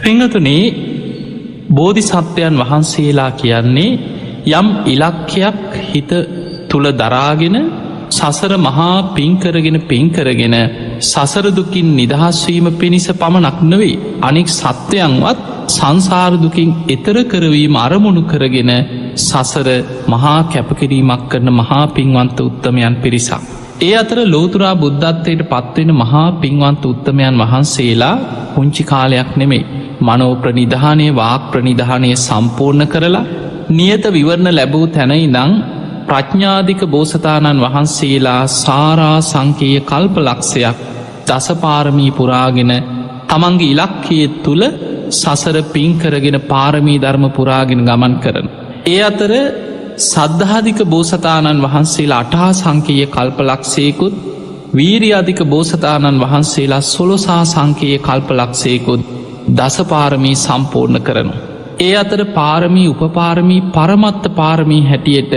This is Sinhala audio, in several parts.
පිංගතුනේ බෝධිසත්වයන් වහන්සේලා කියන්නේ යම් ඉලක්කයක් හිත තුළ දරාගෙන සසර මහා පින්කරගෙන සසර දුකින් නිදහස්වීම පිණිස පමණක් නෙවෙයි අනෙක් සත්වයන්වත් සංසාරදුකින් එතර කරවීම අරමුණු කරගෙන සසර මහා කැපකිරීමක් කරන මහා පින්වන්ත උත්තමයන් පිරිසක්. ඒ අතර ලෝතුරා බුද්ධත්වයට පත්වෙන මහා පින්වන්ත උත්තමයන් වහන්සේලා පුංචි කාලයක් නෙමේ මනෝ ප්‍රනිධානය වාක් ප්‍රනිධානය සම්පූර්ණ කරලා නියත විවරණ ලැබූ තැනයිනං ප්‍රඥාධික බෝසතාණන් වහන්සේලා සාරා සංකේය කල්ප ලක්ෂයක් දසපාරමී පුරාගෙන තමන්ගේ ඉලක්කයේ තුළ සසර පින්කරගෙන පාරමී ධර්ම පුරාගෙන ගමන් කරන. ඒ අතර සද්ධාධික බෝසතාණන් වහන්සේලා අටහා සංකේය කල්පලක්ෂයකුත් වීරියාධික බෝසතාණන් වහන්සේලා සොළොසා සංකේය කල්පලක්ෂයකුත් දසපාරමී සම්පූර්ණ කරනු. ඒ අතර පාරමී උපපාරමී පරමත්ත පාරමී හැටියට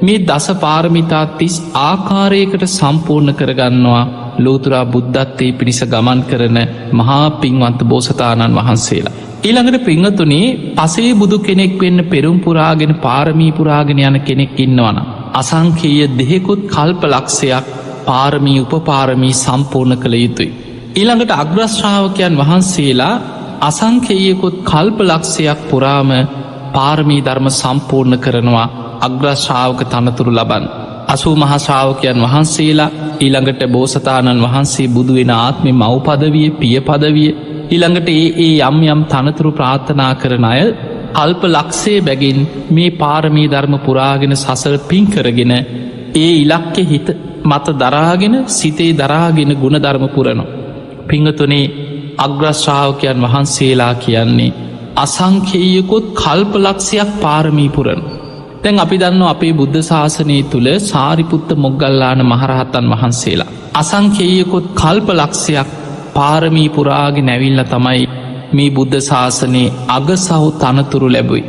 මේ දස පාරමිතා 30 ආකාරයකට සම්පූර්ණ කරගන්නවා ලෝතුරා බුද්ධත්වයේ පිණිස ගමන් කරන මහා පින්වන්ත බෝසතාණන් වහන්සේලා. ඊළඟට පිංගතුනේ පසේ බුදු කෙනෙක් වෙන්න පෙරුම් පුරාගෙන පාරමී පුරාගෙන යන කෙනෙක් ඉන්නවන. අසංකේය දෙහෙකුත් කල්ප ලක්ෂයක් පාරමී උපපාරමී සම්පූර්ණ කළ යුතුයි. ඊළඟට අග්‍රශ්‍රාවකයන් වහන්සේලා අසංකේයකුත් කල්ප ලක්ෂයක් පුරාම පාරමී ධර්ම සම්පූර්ණ කරනවා අග්‍රශ්‍රාවක තනතුරු ලබන්. 80 මහශ්‍රාවකයන් වහන්සේලා ඊළඟට බෝසතාණන් වහන්සේ බුදුවෙන ආත්මෙ මව් පදවිය පිය පදවිය ඊළඟට ඒ යම් යම් තනතුරු ප්‍රාර්ථනා කරන අය කල්ප ලක්ෂේ බැගින් මේ පාරමී ධර්ම පුරාගෙන සසර පින් කරගෙන ඒ ඉලක්කෙ හිත මත දරාගෙන සිතේ දරාගෙන ගුණධර්ම පුරනවා. පිංගතුනේ අග්‍රශ්‍රාවකයන් වහන්සේලා කියන්නේ අසංකේයකුත් කල්ප ලක්ෂයක් පාරමී පුරන. තැන් අපි දන්න අපේ බුද්ධ ශාසනය තුළ සාරිපුත්ත මොග්ගල්ලාන මහරහතන් වහන්සේලා. අසංකේයකුත් කල්ප ලක්ෂයක් පාරමී පුරාගෙන ඇවිල්ල තමයි මේ බුද්ධ ශාසනයේ අගසහු තනතුරු ලැබුයි.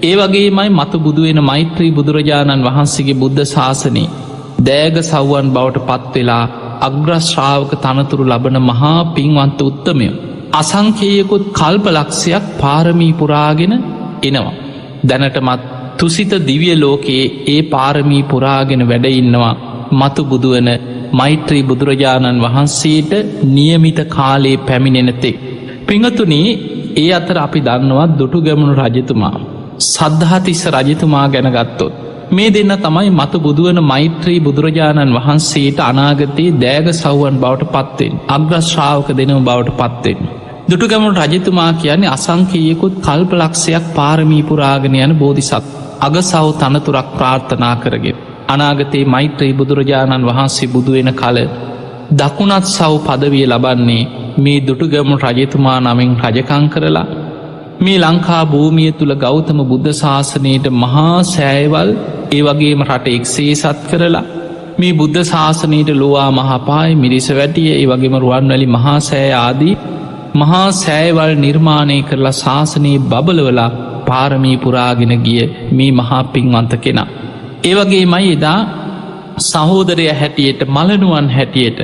ඒ වගේමයි මතු බුදුවෙන මෛත්‍රී බුදුරජාණන් වහන්සේගේ බුද්ධ ශාසනයේ දෑග සව්වන් බවට පත්වෙලා අග්‍රශ්‍රාවක තනතුරු ලබන මහා පින්වන්ත උත්තමය. අසංකේයකුත් කල්ප ලක්ෂයක් පාරමී පුරාගෙන එනවා. දැනටමත් තුසිත දිවිය ලෝකයේ ඒ පාරමී පුරාගෙන වැඩඉන්නවා මතු බුදුවන මෛත්‍රී බුදුරජාණන් වහන්සේට නියමිත කාලයේ පැමිණෙනතෙක්. පිංගතුනී ඒ අතර අපි දන්නවා දුටුගැමුණු රජතුමා සද්ධාතිස්ස රජතුමා ගැන ගත්තොත්. මේ දෙන්න තමයි මතු බුදුවන මෛත්‍රී බුදුරජාණන් වහන්සේට අනාගතයේ දෑග සව්වන් බවට පත්වෙන් අග්‍රශ්‍රාවක දෙනව බවට පත්වෙන්. දුටුගැමුණු රජතුමා කියන්නේ අසංකේයකුත් කල්ප ලක්ෂයක් පාරමී පුරාගෙන යන බෝධිසත් අගසව් තනතුරක් ප්‍රාර්ථනා කරගෙන. අනාගතයේ මෛත්‍රී බුදුරජාණන් වහන්සේ බුදුවෙන කල දකුණත් සව් පදවිය ලබන්නේ මේ දුටුගැමුණු රජතුමා නමින් රජකං කරලා මේ ලංකා භූමිය තුළ ගෞතම බුද්ධ ශාසනයට මහා සෑයවල් ඒ වගේම රට එක්සේසත් කරලා මේ බුද්ධ ශාසනයට ලෝවා මහපාය මිරිස වැටිය ඒ වගේම රුවන්වැලි මහා සෑය ආදී මහා සෑයවල් නිර්මාණය කරලා ශාසනයේ බබලවලා පාරමී පුරාගෙන ගිය මේ මහා පින්වන්ත කෙනා. ඒ වගේමයි එදා සහෝදරය හැටියට මලනුවන් හැටියට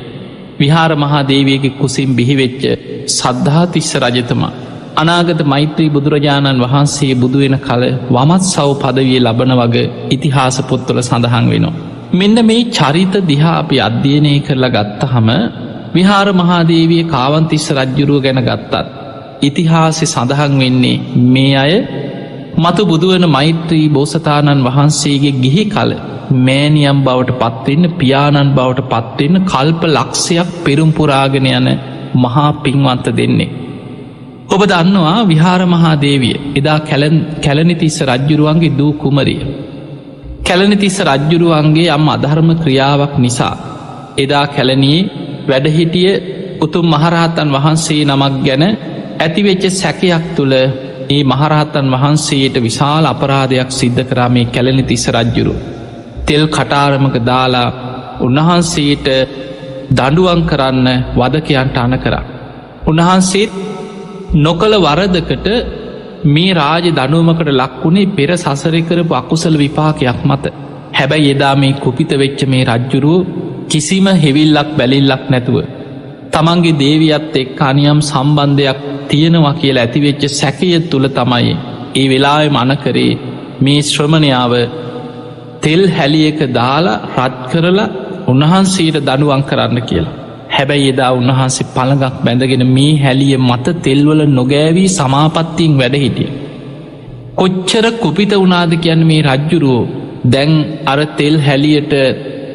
විහාර මහාදේවියගේ කුසින් බිහිවෙච්ච සද්ධාතිස්ස රජතුමා අනාගත මෛත්‍රී බුදුරජාණන් වහන්සේ බුදුවෙන කල වමත් සව් පදවිය ලබන වග ඉතිහාස පොත්වල සඳහන් වෙනවා. මෙන්න මේ චරිත දිහා අපි අධ්‍යයනය කරලා ගත්තහම විහාර මහාදේවිය කාවන්තිස්ස රජ්ජුරුව ගැන ගත්තත් ඉතිහාසෙ සඳහන් වෙන්නේ මේ අය මතු බුදුවන මෛත්‍රී බෝසතාණන් වහන්සේගේ ගිහි කල මෑනියම් බවට පත්වෙන්න පියාණන් බවට පත්වෙන්න කල්ප ලක්ෂයක් පෙරුම්පුරාගෙන යන මහා පින්වන්ත දෙන්නේ. ඔබ දන්නවා විහාර මහාදේවිය එදා කැලනිතිස්ස රජ්ජුරුවන්ගේ දූ කුමරිය. කැලනිතිස්ස රජ්ජුරුවන්ගේ යම් අධර්ම ක්‍රියාවක් නිසා එදා කැලනයේ වැඩහිටිය උතුම් මහරහතන් වහන්සේ නමක් ගැන ඇතිවෙච්ච සැකයක් තුළ ඒ මහරහතන් වහන්සේට විශාල අපරාධයක් සිද්ධ කරා මේ කැලනිතිස්ස රජ්ජුරුව. තෙල් කටාරමක දාලා උන්වහන්සේට දඬුවම් කරන්න වදකයන්ට අණ කරා. උන්වහන්සේත් නොකළ වරදකට මේ රාජ දනුවමකට ලක්වුණේ පෙර සසර කරපු අකුසල විපාකයක් මත. හැබැයි එදා මේ කුපිත වෙච්ච මේ රජ්ජුරුව කිසිම හෙවිල්ලක් බැලිල්ලක් නැතුව තමන්ගේ දේවියත් එක්ක අනියම් සම්බන්ධයක් තියෙනවා කියලා ඇතිවෙච්ච සැකය තුළ තමයි ඒ වෙලාවෙ මනකරේ මේ ශ්‍රමණයාව තෙල් හැලියක දාලා රත් කරලා උන්වහන්සේට දඩුවම් කරන්න කියලා. හැබැයි එදා උන්වහන්සේ පළඟක් බැඳගෙන මේ හැලිය මත තෙල්වල නොගෑවී සමාපත්තියෙන් වැඩ හිටිය. කොච්චර කුපිත වුණාද කියන්න මේ රජ්ජුරුවෝ දැන් අර තෙල් හැලියට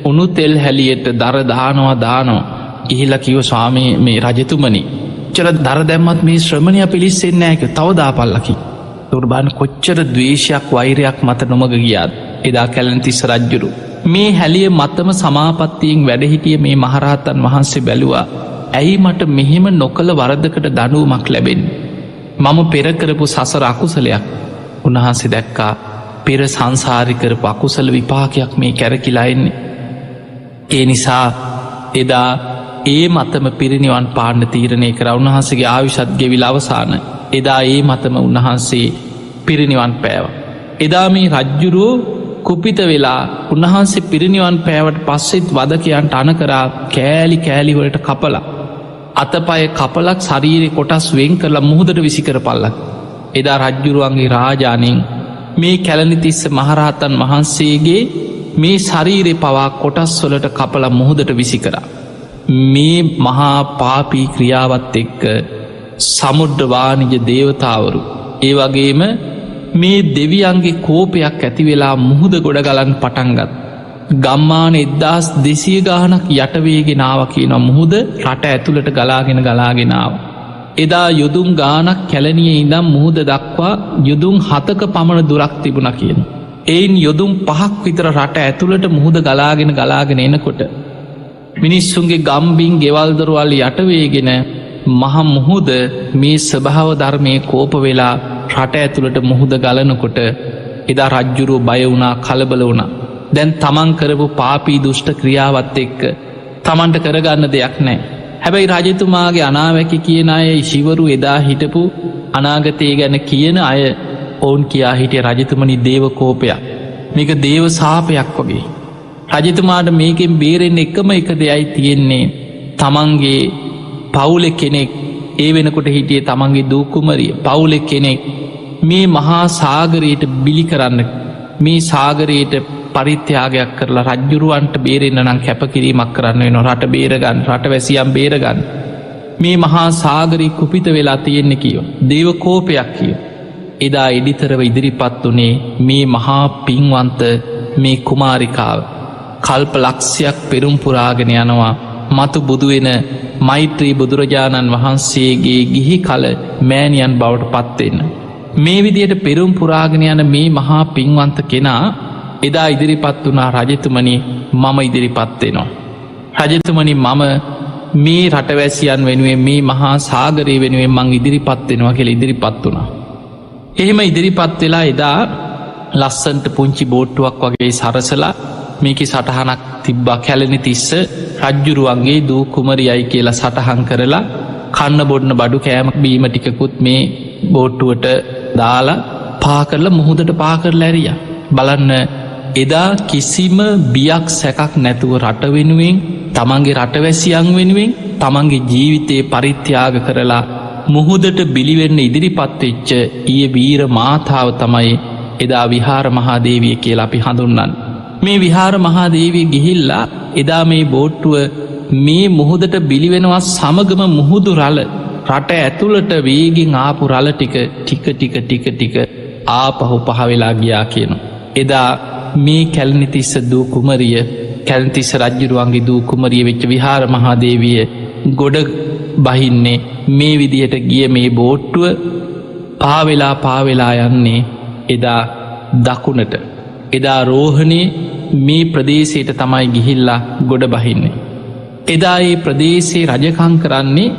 උණු තෙල් හැලියට දර දානවා ඉහිලා කිව ස්වාමී මේ රජතුමනි චර දර දැම්මත් මේ ශ්‍රමණය පිළිස්සෙන්නේ නැහැ කිව්වා. තව දාපල්ලකි. දුර්බාන කොච්චර ද්වේෂයක් වෛරයක් මත නොමග ගියාද එදා කැලණිතිස්ස රජ්ජුරුවෝ. මේ හැලිය මතම සමාපත්තියෙන් වැඩහිටිය මේ මහරහතන් වහන්සේ බැලුවා ඇයි මට මෙහෙම නොකළ වරදකට දඩුවමක් ලැබෙන්නේ. මම පෙරකරපු සසර අකුසලයක්. උන්වහන්සේ දැක්කා පෙර සංසාරිකරපු අකුසල විපාකයක් මේ කැරකිලා එන්නේ. ඒ නිසා එදා ඒ මතම පිරිනිවන් පාන්න තීරණය කර උන්වහන්සේගේ ආයුෂත් ගෙවිලා අවසාන එදා ඒ මතම උන්වහන්සේ පිරිනිවන් පෑව. එදා මේ රජ්ජුරුවෝ කුපිත වෙලා උන්වහන්සේ පිරිනිවන් පෑවට පස්සෙත් වදකයන්ට අනකරා කෑලි කෑලිවලට කපලා අතපය කපලක් ශරීරය කොටස් වෙන් කරලා මුහුදට විසිකර පල්ලක්. එදා රජ්ජුරුවන්ගේ රාජානින් මේ කැලණිතිස්ස මහරහතන් වහන්සේගේ මේ ශරීරය පවා කොටස් වලට කපල මුහුදට විසිකරා. මේ මහා පාපී ක්‍රියාවත් එක්ක සමුද්‍රවානිජ දේවතාවරු ඒ වගේම මේ දෙවියන්ගේ කෝපයක් ඇතිවෙලා මුහුද ගොඩ ගලන් පටන්ගත්. ගම්මාන 1200 ගානක් යටවේගෙනාව කියන මුහුද රට ඇතුළට ගලාගෙනාව. එදා යුදුම් ගානක් කැලනිය ඉඳම් මුහුද දක්වා යුදුම් 7ක පමණ දුරක් තිබුණ කියන. එයින් යොදුම් 5ක් විතර රට ඇතුළට මුහුද ගලාගෙන එනකොට. මිනිස්සුන්ගේ ගම්බින් ගෙවල්දරුවල් යටවේගෙන මහ මුහුද මේ ස්වභාව ධර්මය කෝප වෙලා රට ඇතුළට මුහුද ගලනකොට එදා රජ්ජුරුව බය වුණා කලබල වුණා. දැන් තමන් කරපු පාපී දුෂ්ට ක්‍රියාවත් එක්ක තමන්ට කරගන්න දෙයක් නෑ. හැබැයි රජතුමාගේ අනාවැකි කියන අය ශිවරු එදා හිටපු අනාගතය ගැන කියන අය ඔවුන් කියා හිටිය රජතුමනි දේවකෝපයක් මේක දේව සාපයක් වගේ. රජතුමාට මේකෙන් බේරෙන් එකම එක දෙයයි තියෙන්නේ තමන්ගේ පවුලෙ කෙනෙක් ඒ වෙනකොට හිටියේ තමන්ගේ දූකුමරිය පවුලෙ කෙනෙක් මේ මහා සාගරයට බිලි කරන්න මේ සාගරයට පරිත්‍යාගයක් කරලා රජ්ජුරුවන්ට බේරෙන්න්න නම් කැපකිරීමක් කරන්න වෙන රට බේරගන්න රට වැසියම් බේරගන්න මේ මහා සාගරී කුපිත වෙලා තියෙන්නේ කියෝ දේව කෝපයක් කියෝ. එදා එඩිතරව ඉදිරිපත් වනේ මේ මහා පින්වන්ත මේ කුමාරිකාව කල්ප ලක්ෂයක් පෙරුම් පුරාගෙන යනවා මතු බුදුවෙන මෛත්‍රී බුදුරජාණන් වහන්සේගේ ගිහි කල මෑණියන් බවට පත්වෙන්න. මේ විදියට පෙරුම් පුරාගෙන යන මේ මහා පින්වන්ත කෙනා එදා ඉදිරිපත් වනා රජතුමනි මම ඉදිරිපත්වෙනවා. රජතුමනි මම මේ රටවැසියන් වෙනුවෙන් මේ මහා සාගරය වෙනුවෙන් මං ඉදිරිපත්වෙනවා කියල ඉදිරිපත් වනා. එහෙම ඉදිරිපත් වෙලා එදා ලස්සන්ට පුංචි බෝට්ටුවක් වගේ සරසලා මේක සටහනක් තිබ්බා කැලණිතිස්ස රජ්ජුරුවන්ගේ දූ කුමරියයි කියලා සටහන් කරලා කන්න බොඩ්න බඩු කෑම බීම ටිකකුත් මේ බෝට්ටුවට දාලා පාකරලා මුහුදට පාකරලා ඇරිය. බලන්න එදා කිසිම බියක් සැකක් නැතුව රට වෙනුවෙන් තමන්ගේ රටවැසියන් වෙනුවෙන් තමන්ගේ ජීවිතයේ පරිත්‍යාග කරලා මුහුදට බිලිවෙන්න ඉදිරිපත්වෙච්ච ඊය වීර මාතාව තමයි එදා විහාර මහාදේවිය කියලා අපි හඳුන්නන්. මේ විහාර මහාදේවී ගිහිල්ලා එදා මේ බෝට්ටුව මේ මුහුදට බිලිවෙනවා සමගම මුහුදු රල රට ඇතුළට වේගින් ආපු රල ටික ආපහු පහවෙලා ගියා කියනවා. එදා මේ කැලණිතිස්ස දූ කුමරිය කැලණිතිස්ස රජ්ජුරුවන්ගේ දූ කුමරිය වෙච්ච විහාර මහාදේවිය ගොඩ බහින්නේ මේ විදිහට ගිය මේ බෝට්ටුව පාවෙලා යන්නේ එදා දකුණට. එදා රෝහණේ මේ ප්‍රදේශයට තමයි ගිහිල්ලා ගොඩ බහින්නේ. එදා ඒ ප්‍රදේශයේ රජකං කරන්නේ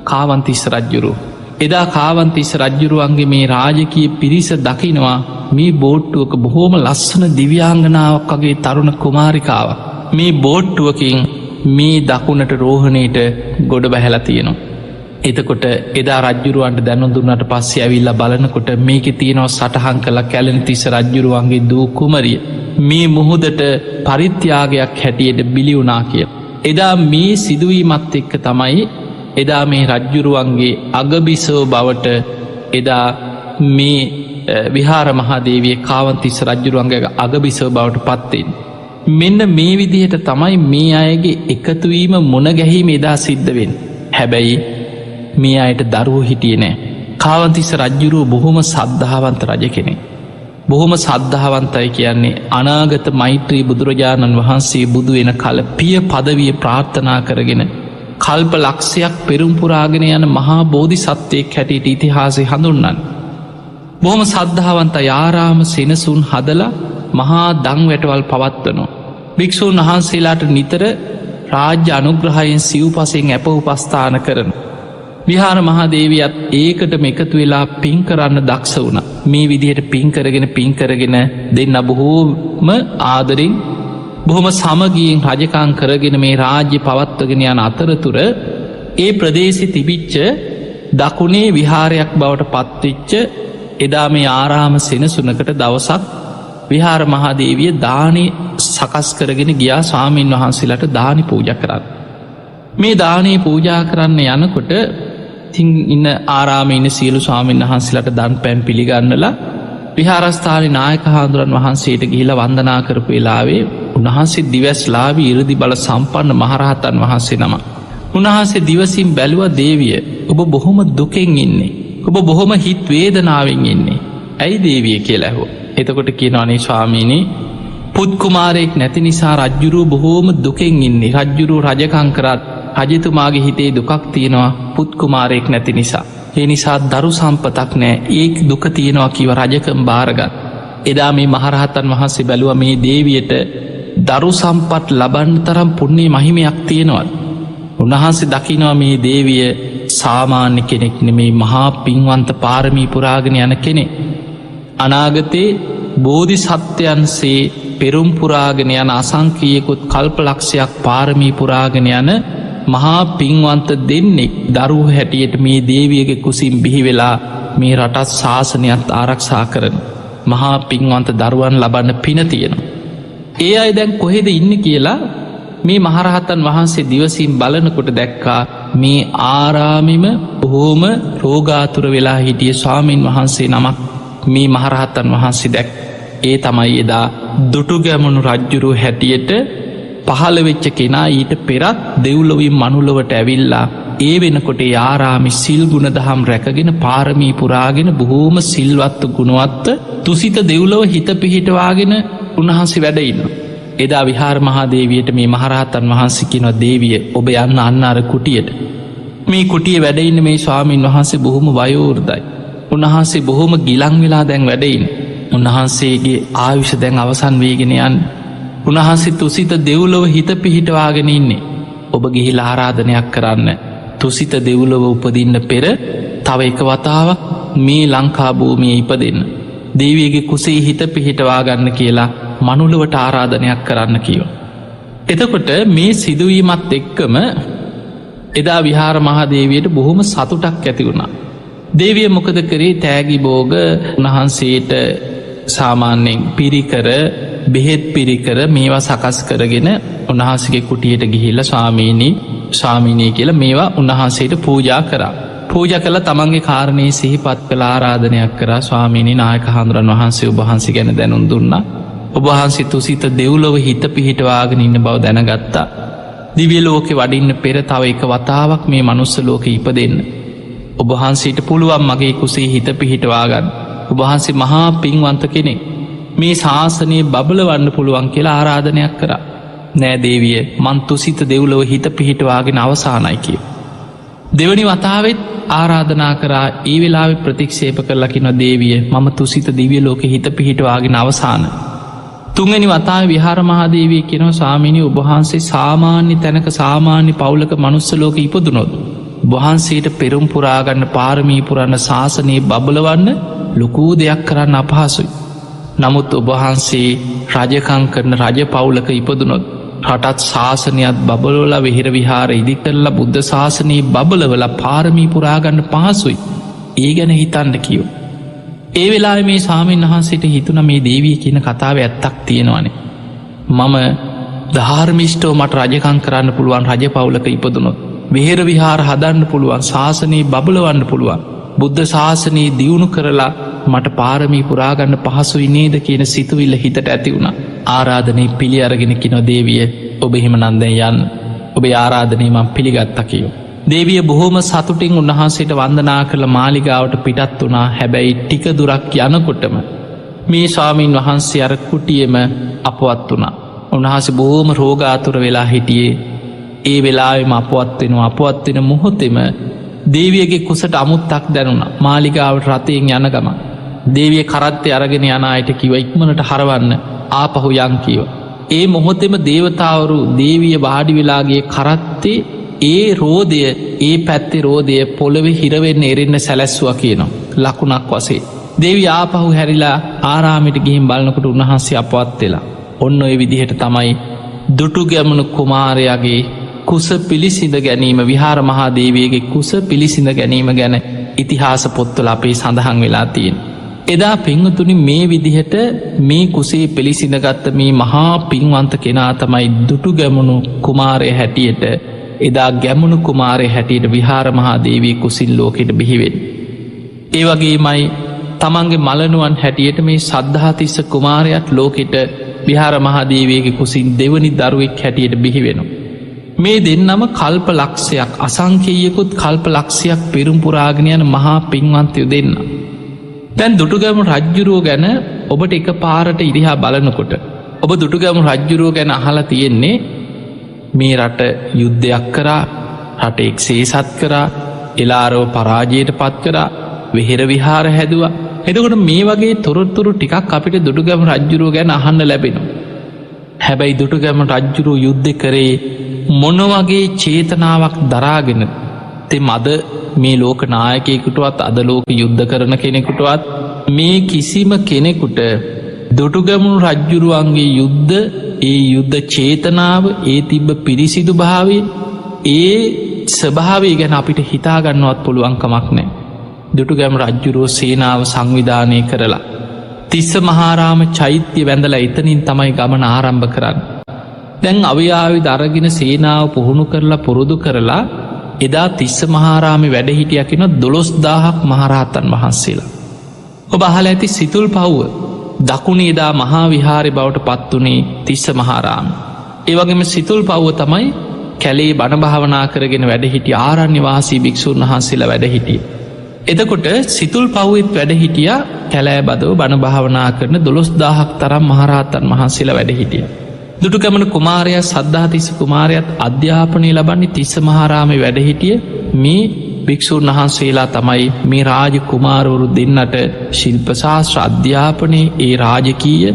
කාවන්තිස්ස රජ්ජුරුව. එදා කාවන්තිස්ස රජ්ජුරුවන්ගේ මේ රාජකීය පිරිස දකිනවා මේ බෝට්ටුවක බොහෝම ලස්සන දිව්‍යාංගනාවක් වගේ තරුණ කුමාරිකාව. මේ බෝට්ටුවකින් මේ දකුණට රෝහණයට ගොඩ බැහැලා තියෙනවා. එතකොට එදා රජ්ජුරුවන්ට දැනුදුන්නට පස්සේ ඇවිල්ල බලනකොට මේක තියෙනවා සටහන් කළ කැලණිතිස්ස රජ්ජුරුවන්ගේ දූ කුමරිය මේ මුහුදට පරිත්‍යාගයක් හැටියට බිලිවුනා කිය. එදා මේ සිදුවීමත් එක්ක තමයි එදා මේ රජ්ජුරුවන්ගේ අගබිසෝ බවට එදා මේ විහාර මහාදේවිය කාවන්තිස්ස රජ්ජුරුවන්ගේ අගබිසෝ බවට පත්වෙන්. මෙන්න මේ විදිහට තමයි මේ අයගේ එකතුවීම මුණ ගැහීම එදා සිද්ධවෙන්. හැබැයි මේ අයට දරුවෝ හිටියේ නෑ. කාවන්තිස්ස රජ්ජුරුව බොහොම සද්ධාවන්ත රජ කෙනෙ. බොහොම සද්ධාවන්තයි කියන්නේ අනාගත මෛත්‍රී බුදුරජාණන් වහන්සේ බුදු වෙන කල පිය පදවිය ප්‍රාර්ථනා කරගෙන කල්ප ලක්ෂයක් පෙරුම්පුරාගෙන යන මහා බෝධි සත්වයෙක් හැටියට ඉතිහාසය හඳුන්නන්. බොහොම සද්ධාවන්ත යාරාම සෙනසුන් හදලා මහා දං වැටවල් පවත්වනවා. භික්‍ෂූන් වහන්සේලාට නිතර රාජ්‍ය අනුග්‍රහයෙන් සිව්පසෙන් ඇප උපස්ථාන කරන. විහාර මහාදේවියත් ඒකටම එකතු වෙලා පින් කරන්න දක්ෂ වුණ. මේ විදිහට පින් කරගෙන දෙන්න බොහෝම ආදරින් බොහොම සමගියෙන් රජකාන් කරගෙන මේ රාජ්‍ය පවත්වගෙන යන අතරතුර ඒ ප්‍රදේශි තිබිච්ච දකුණේ විහාරයක් බවට පත්විච්ච එදා මේ ආරාම සෙනසුනකට දවසක් විහාර මහාදේවිය දානය සකස් කරගෙන ගියා ස්වාමීන් වහන්සේලාට දානි පූජ කරන්න. මේ දානයේ පූජා කරන්න යනකොට තින් ඉන්න ආරාම ඉන්න සියලු ස්වාමීන් වහන්සේලාට දන් පැන් පිළිගන්නලා විහාරස්ථානයේ නායක හාමුදුරන් වහන්සේට ගිහිලා වන්දනා කරපු වෙලාවේ උන්වහන්සේ දිවස්ලාවී 이르දි බල සම්පන්න මහරහතන් වහන්සේ නම. උන්වහන්සේ දිවසින් බැලුවා දේවිය ඔබ බොහොම දුකෙන් ඉන්නේ. ඔබ බොහොම හිත් වේදනාවෙන් ඉන්නේ. ඇයි දේවිය කියලා ඇහුවා. එතකොට කියනවා අනේ ස්වාමීනි පුත් කුමාරයෙක් නැති නිසා රජ්ජුරුව බොහෝම දුකෙන් ඉන්නේ. රජ්ජුරුව රජකම් කරත් රජතුමාගේ හිතේ දුකක් තියෙනවා පුත් කුමාරයෙක් නැති නිසා. ඒ නිසා දරු සම්පතක් නෑ. ඒ දුක තියෙනවා කිව රජකම් බාරගත්. එදා මේ මහරහතන් වහන්සේ බැලුව මේ දේවියට දරු සම්පත් ලබන්න තරම් පුුණේ මහිමයක් තියෙනවත්. උන්වහන්සේ දකිනවා මේ දේවිය සාමාන්‍ය කෙනෙක් නෙමේ මහා පින්වන්ත පාරමී පුරාගෙන යන කෙනෙ. අනාගතයේ බෝධි සත්‍යයන්සේ පෙරුම්පුරාගෙන යන අසංකීයකුත් කල්ප ලක්ෂයක් පාරමී පුරාගෙන යන මහා පින්වන්ත දෙන්නෙක් දරුව හැටියට මේ දේවියගේ කුසින් බිහි වෙලා මේ රටත් ශාසනයත් ආරක්ෂා කරන මහා පින්වන්ත දරුවන් ලබන්න පින තියෙනවා. ඒ අය දැන් කොහෙද ඉන්න කියලා මේ මහරහතන් වහන්සේ දිවසින් බලනකොට දැක්කා මේ ආරාමිම බොහෝම රෝගාතුර වෙලා හිටිය ස්වාමීන් වහන්සේ නමක් මේ මහරහතන් වහන්සේ දැක්. ඒ තමයි එදා දුටුගැමුණු රජ්ජුරුව හැටියට පහළ වෙච්ච කෙනා ඊට පෙරත් දෙව්ලොවින් මනුලොවට ඇවිල්ලා ඒ වෙනකොට ආරාමි සිල් ගුණ දහම් රැකගෙන පාරමී පුරාගෙන බොහෝම සිල්වත්ව ගුණවත්ව තුසිත දෙව්ලොව හිත පිහිටවාගෙන උන්වහන්සේ වැඩඉන්න. එදා විහාර මහාදේවියට මේ මහරහතන් වහන්සිකිනව දේවිය ඔබ යන්න අන්න අර කුටියට. මේ කුටිය වැඩඉන්න මේ ස්වාමීන් වහන්සේ බොහොම වයෝර්දයි. උන්වහන්සේ බොහොම ගිලං වෙලා දැන් වැඩයින්. උන්වහන්සේගේ ආයුෂ දැන් අවසන් වේගෙන යන්න. උන්වහන්සේ තුසිත දෙව්ලොව හිත පිහිටවාගෙන ඉන්නේ. ඔබ ගිහිලා ආරාධනයක් කරන්න. තුසිත දෙව්ලොව උපදින්න පෙර තව එක වතාවක් මේ ලංකා භූමිය ඉපදෙන්න. දේවියගේ කුසේ හිත පිහිටවාගන්න කියලා මනුලවට ආරාධනයක් කරන්න කියව. එතකොට මේ සිදුවීමත් එක්කම එදා විහාර මහාදේවියට බොහොම සතුටක් ඇති වුණා. දේවිය මොකද කරේ තෑගි බෝග උන්වහන්සේට සාමාන්‍යයෙන් පිරිකර බෙහෙත් පිරිකර මේවා සකස් කරගෙන උන්වහන්සේගේ කුටියට ගිහිල්ල ස්වාමීනී කියලා මේවා උන්වහන්සේට පූජා කරා. පූජ කළ තමන්ගේ කාරණයේ සිහිපත් කළ ආරාධනයක් කරා ස්වාමීනි නායක හාමුදුරන් වහන්සේ ඔබහන්සේ ගැන දැනුම් දුන්නා. ඔබහන්සේ තුසිත දෙව්ලොව හිත පිහිටවාගෙන ඉන්න බව දැනගත්තා. දිවිය ලෝකෙ වඩින්න පෙර තව එක වතාවක් මේ මනුස්ස ලෝක ඉපදෙන්න. ඔබහන්සේට පුළුවන් මගේ කුසේ හිත පිහිටවාගන්න. ඔබහන්සේ මහා පින්වන්ත කෙනෙක්. මේ ශාසනයේ බබලවන්න පුළුවන් කියලා ආරාධනයක් කරා. නෑ දේවිය මන් තුසිත දෙව්ලොව හිත පිහිටවාගෙන අවසානයි කිය. දෙවනි වතාවෙත් ආරාධනා කරා ඒ වෙලාවෙ ප්‍රතික්ෂේප කරලකින දේවිය මම තුසිත දිවිය ලෝක හිත පිහිටවාගෙන අවසාන. තුන්ගනි වතාව විහාර මහාදේවී කෙනව ස්වාමිනි ඔබහන්සේ සාමාන්‍ය තැනක සාමාන්‍ය පවුලක මනුස්ස ලෝක ඉපදුනොත්. වහන්සේට පෙරුම් පුරාගන්න පාරමී පුරන්න ශාසනයේ බබලවන්න ලොකූ දෙයක් කරන්න අපහසුයි. නමුත් ඔබහන්සේ රජකං කරන රජ පවුලක ඉපදුනොත් රටත් ශාසනයත් බබලෝල වෙහිර විහාර ඉදි කරලා බුද්ධ ශාසනයේ බබලවල පාරමී පුරාගන්න පහසුයි. ඒ ගැන හිතන්න කියව. ඒ වෙලා මේ සාමීන් වහන්සේට හිතුන මේ දේවී කියන කතාව ඇත්තක් තියෙනවානේ. මම ධාර්මිෂ්ඨව මට රජකම් කරන්න පුළුවන් රජ පවුලක ඉපදුනොත්. විහෙර විහාර හදන්න පුළුවන් ශාසනයේ බබලවන්න පුළුවන්. බුද්ධ ශාසනයේ දියුණු කරලා මට පාරමී පුරාගන්න පහසුයි නේද කියන සිතුවිල්ල හිතට ඇති වුණා. ආරාධනය පිළි අරගෙන කිනෝ දේවිය ඔබ එහෙම නන්දෙන් යන්න. ඔබේ ආරාධනය මං පිළිගත්තා කියෝ. දේවිය බොහෝම සතුටින් උන්වහන්සේට වන්දනා කළ මාලිගාවට පිටත් වුණා. හැබැයි ටික දුරක් යනකොටම මේ ස්වාමීන් වහන්සේ අර කුටියම අපවත් වුණා. උන්වහන්සේ බොහෝම රෝගාතුර වෙලා හිටියේ. ඒ වෙලාවෙම අපවත් වෙන මොහොතෙම දේවියගේ කුසට අමුත්තක් දැනුණා. මාලිගාවට රථයෙන් යන ගම දේවිය කරත්තේ අරගෙන යන අයට කිව ඉක්මනට හරවන්න ආපහු යන් කියව. ඒ මොහොතෙම දේවතාවරු දේවිය වාඩි වෙලාගේ කරත්තේ ඒ රෝධය ඒ පැත්තේ රෝධය පොළොවෙ හිරවෙන්න එරෙන්න සැලැස්වා කියනවා. ලකුණක් වසේ. දේවී ආපහු හැරිලා ආරාමිට ගිහින් බලනකොට උන්වහන්සේ අපවත් වෙලා. ඔන්න ඔය විදිහට තමයි දුටුගැමුණු කුමාරයාගේ කුස පිළිසිඳ ගැනීම විහාර මහා දේවියගේ කුස පිළිසිඳ ගැනීම ගැන ඉතිහාස පොත්වල අපේ සඳහන් වෙලා තියෙන. එදා පිංහතුනි මේ විදිහට මේ කුසේ පිළිසිඳගත්ත මේ මහා පින්වන්ත කෙනා තමයි දුටුගැමුණු කුමාරය හැටියට එදා ගැමුණු කුමාරය හැටියට විහාර මහා දේවී කුසින් ලෝකෙට බිහිවෙන්. ඒ වගේමයි තමන්ගේ මලනුවන් හැටියට මේ සද්ධාතිස්ස කුමාරයත් ලෝකෙට විහාර මහාදේවයගේ කුසින් දෙවනි දරුවෙක් හැටියට බිහිවෙන. මේ දෙන්නම කල්ප ලක්ෂයක් අසංකේයකුත් කල්ප ලක්ෂයක් පෙරුම්පුරාගෙන යන මහා පින්වන්තයෝ දෙන්න. දැන් දුටුගැමුණු රජ්ජුරුවෝ ගැන ඔබට එක පාරට ඉරිහා බලනකොට ඔබ දුටුගැමුණු රජ්ජුරුවෝ ගැන අහලා තියෙන්නේ මේ රට යුද්ධයක් කරා රට එක්සේසත් කරා එලාරව පරාජයට පත් කරා වෙහෙර විහාර හැදවා. එතකොට මේ වගේ තොරොත්තුරු ටිකක් අපිට දුටුගැමුණු රජ්ජුරුවෝ ගැන අහන්න ලැබෙනවා. හැබැයි දුටුගැමුණු රජ්ජුරුවෝ යුද්ධ කරේ මොනවගේ චේතනාවක් දරාගෙන තෙ මද මේ ලෝක නායකයකුටවත් අද ලෝක යුද්ධ කරන කෙනෙකුටවත් මේ කිසිම කෙනෙකුට දුටුගැමුණු රජ්ජුරුවන්ගේ යුද්ධ ඒ යුද්ධ චේතනාව ඒ තිබ්බ පිරිසිදු භාවේ ඒ ස්වභාවය ගැන අපිට හිතාගන්නවත් පුළුවන්කමක් නෑ. දුටුගැමුණු රජ්ජුරුවෝ සේනාව සංවිධානය කරලා තිස්ස මහාරාම චෛත්‍ය වැඳලා එතනින් තමයි ගමන ආරම්භ කරන්න. දැන් අවයාවි දරගෙන සේනාව පුහුණු කරලා පුරුදු කරලා එදා තිස්ස මහාරාමි වැඩ හිටියකින 12,000ක් මහරහතන් වහන්සේලා. ඔබ අහලා ඇති සිතුල් පව්ව දකුණේ එදා මහා විහාරය බවට පත්වනේ තිස්ස මහාරාමි. ඒවගේම සිතුල් පව්ව තමයි කැලේ බණ භාවනා කරගෙන වැඩහිටිය ආරණ්‍යවාසී භික්ෂූන් වහන්සේලා වැඩහිටිය. එතකොට සිතුල් පව්වෙත් වැඩහිටිය කැලෑ බදව බණ භාවනා කරන 12,000ක් තරම් මහරහතන් වහන්සේලා වැඩහිටිය. දුටුගැමුණු කුමාරයා සද්ධාතිස්ස කුමාරයාත් අධ්‍යාපනය ලබන්නේ තිස්ස මහාරාමේ වැඩහිටිය මේ භික්ෂූන් වහන්සේලා තමයි මේ රාජ කුමාරවරු දෙන්නට ශිල්ප ශාස්ත්‍ර අධ්‍යාපනය ඒ රාජකීය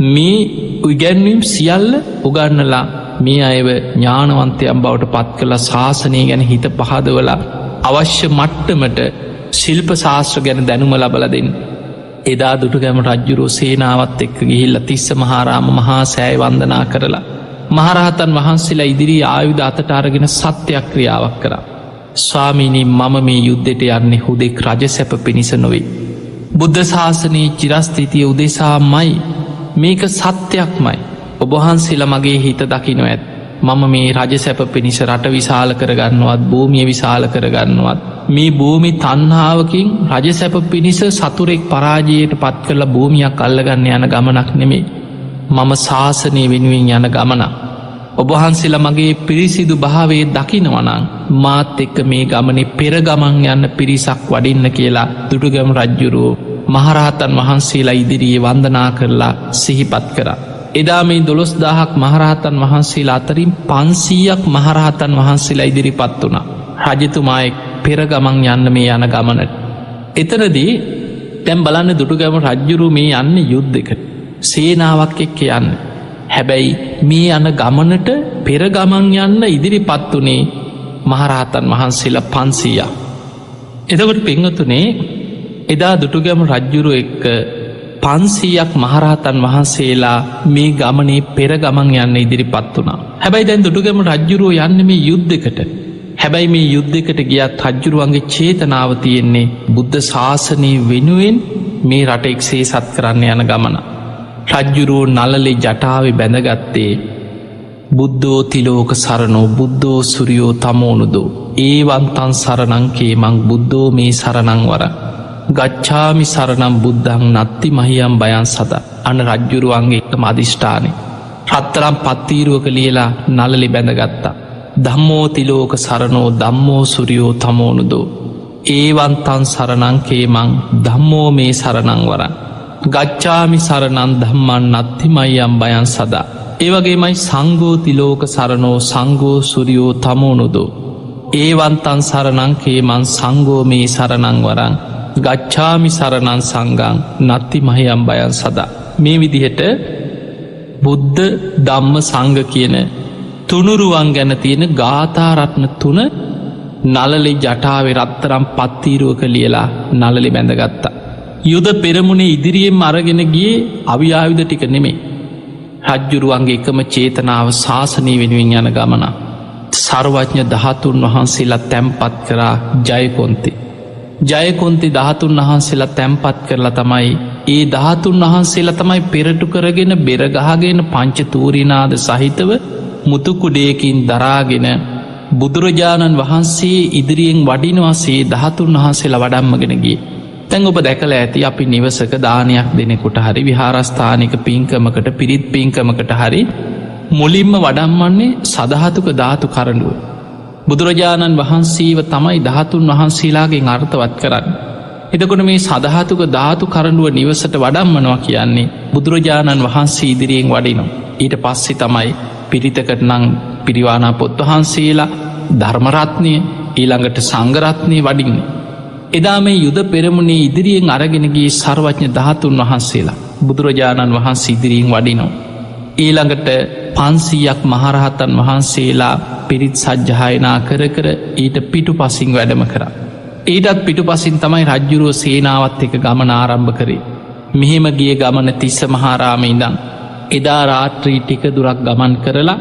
මේ උගැන්වීම් සියල්ල උගන්නලා මේ අයව ඥානවන්තයන් බවට පත් කළ ශාසනය ගැන හිත පහදවලා අවශ්‍ය මට්ටමට ශිල්ප ශාස්ත්‍ර ගැන දැනුම ලබල දෙන්න. එදා දුටුගැමුණු රජ්ජුරුවෝ සේනාවත් එක්ක ගිහිල්ල තිස්ස මහාරාම මහා සෑය වන්දනා කරලා මහරහතන් වහන්සේලා ඉදිරි ආයුධ අතට අරගෙන සත්‍යක්‍රියාවක් කරා. ස්වාමීනී මම මේ යුද්ධෙට යන්නේ හුදෙක් රජ සැප පිණිස නොවේ. බුද්ධ ශාසනයේ චිරස්ථිතිය උදෙසාමයි මේක සත්‍යයක්මයි. ඔබහන්සේලා මගේ හිත දකිනො ඇත්. මම මේ රජ සැප පිණිස රට විශාල කරගන්නවත් භූමිය විශාල කරගන්නවත් මේ භූමි තන්හාාවකින් රජ සැප පිණිස සතුරෙක් පරාජයට පත් කරලා භූමියක් අල්ලගන්න යන ගමනක් නෙමේ. මම ශාසනය වෙනුවෙන් යන ගමනක්. ඔබහන්සේලා මගේ පිරිසිදු භාවේ දකිනවනං මාත් එක්ක මේ ගමනේ පෙරගමන් යන්න පිරිසක් වඩින්න කියලා දුටුගැමුණු රජ්ජුරුවෝ මහරහතන් වහන්සේලා ඉදිරියේ වන්දනා කරලා සිහිපත් කරා. එදා මේ 12,000ක් මහරහතන් වහන්සේලා අතරින් 500ක් මහරහතන් වහන්සේලා ඉදිරිපත් වුණා. රජතුමායෙක් පෙරගමන් යන්න මේ යන ගමනට. එතනදී දැන් බලන්න දුටුගැමුණු රජ්ජුරුවෝ මේ යන්න යුද්ධයකට සේනාවක් එක්ක යන්න. හැබැයි මේ යන ගමනට පෙරගමන් යන්න ඉදිරිපත් වුණේ මහරහතන් වහන්සේලා 500ක්. එතකොට පින්වතුනේ එදා දුටුගැමුණු රජ්ජුරුවෝ එක්ක 500ක් මහරහතන් වහන්සේලා මේ ගමනේ පෙරගමන් යන්න ඉදිරිපත් වුණා. හැබැයි දැන් දුටුගැමුණු රජ්ජුරුවෝ යන්නේ මේ යුද්ධයකට. හැබැයි මේ යුද්ධයකට ගියත් රජ්ජුරුවන්ගේ චේතනාව තියෙන්නේ බුද්ධ ශාසනය වෙනුවෙන් මේ රට එක්සේසත් කරන්න යන ගමන. රජ්ජුරුවෝ නලලේ ජටාවේ බැඳගත්තේ බුද්ධෝ තිලෝක සරණෝ බුද්ධෝ සුරියෝ තමෝනුදෝ ඒවන්තන් සරණංකේ මං බුද්ධෝ මේ සරණං වර ගච්ඡාමි සරණම් බුද්ධං නත්ති මහියම් බයන් සත. අන රජ්ජුරුවන්ගේ එකම අධිෂ්ඨානය රත්තරම් පත්තීරුවක ලියලා නලලි බැඳගත්තා. ධම්මෝ තිලෝක සරණෝ ධම්මෝ සුරියෝ තමෝනුදෝ ඒවන්තන් සරණංකේ මං ධම්මෝ මේ සරණං වර ගච්ඡාමි සරණං ධම්මං නත්ති මහියම් බයන් සදා. ඒවගේමයි සංඝෝ තිලෝක සරණෝ සංඝෝ සුරියෝ තමෝනුදෝ ඒවන්තන් සරණංකේ මං සංඝෝ මේ සරණං වරං ගච්ඡාමි සරණං සංඝං නත්ති මහියම් බයං සදා. මේ විදිහට බුද්ධ ධම්ම සංඝ කියන තුනුරුවන් ගැන තියෙන ගාථා රත්න තුන නලලි ජටාවේ රත්තරම් පත්තීරුවක ලියලා නලලි බැඳගත්තා. යුද පෙරමුණේ ඉදිරියෙන් අරගෙන ගියේ අවියායුධ ටික නෙමෙයි. රජ්ජුරුවන්ගේ එකම චේතනාව ශාසනය වෙනුවෙන් යන ගමන. සර්වඥ ධාතුන් වහන්සේලා තැන්පත් කරා ජයකොන්ති. ජයකොන්ති ධාතුන් වහන්සේලා තැන්පත් කරලා තමයි ඒ ධාතුන් වහන්සේලා තමයි පෙරටු කරගෙන බෙරගහගෙන පංචතූරිනාද සහිතව මුතුකුඩයකින් දරාගෙන බුදුරජාණන් වහන්සේ ඉදිරියෙන් වඩිනවාසේ ධාතුන් වහන්සේලා වඩම්මගෙන ගියේ. තැන් ඔබ දැකල ඇති අපි නිවසක දානයක් දෙනෙකුට හරි විහාරස්ථානික පින්කමකට පිරිත් පින්කමකට හරි මුලින්ම වඩම්මන්නේ සදහතුක ධාතු කරඩුව. බුදුරජාණන් වහන්සේව තමයි ධාතුන් වහන්සේලාගෙන් අර්ථවත් කරන්න. එතකොට මේ සදහතුක ධාතු කරඩුව නිවසට වඩම්මනවා කියන්නේ බුදුරජාණන් වහන්සේ ඉදිරියෙන් වඩිනවා. ඊට පස්සෙ තමයි පිරිතකට නං පිරිවානා පොත් වහන්සේලා ධර්මරත්නය ඊළඟට සංගරත්නය වඩින්නේ. එදා මේ යුද පෙරමුණේ ඉදිරියෙන් අරගෙනගේ සර්වඥ ධාතුන් වහන්සේලා බුදුරජාණන් වහන්සේ ඉදිරියෙන් වඩිනෝ. ඊළඟට 500ක් මහරහතන් වහන්සේලා පිරිත් සජ්ජායනා කර කර ඊට පිටු පසින් වැඩම කර. ඊටත් පිටු පසින් තමයි රජ්ජුරුව සේනාවත් එක ගමන ආරම්භ කරේ. මෙහෙම ගිය ගමන තිස්ස මහාරාමඉදං එදා රාත්‍රී ටික දුරක් ගමන් කරලා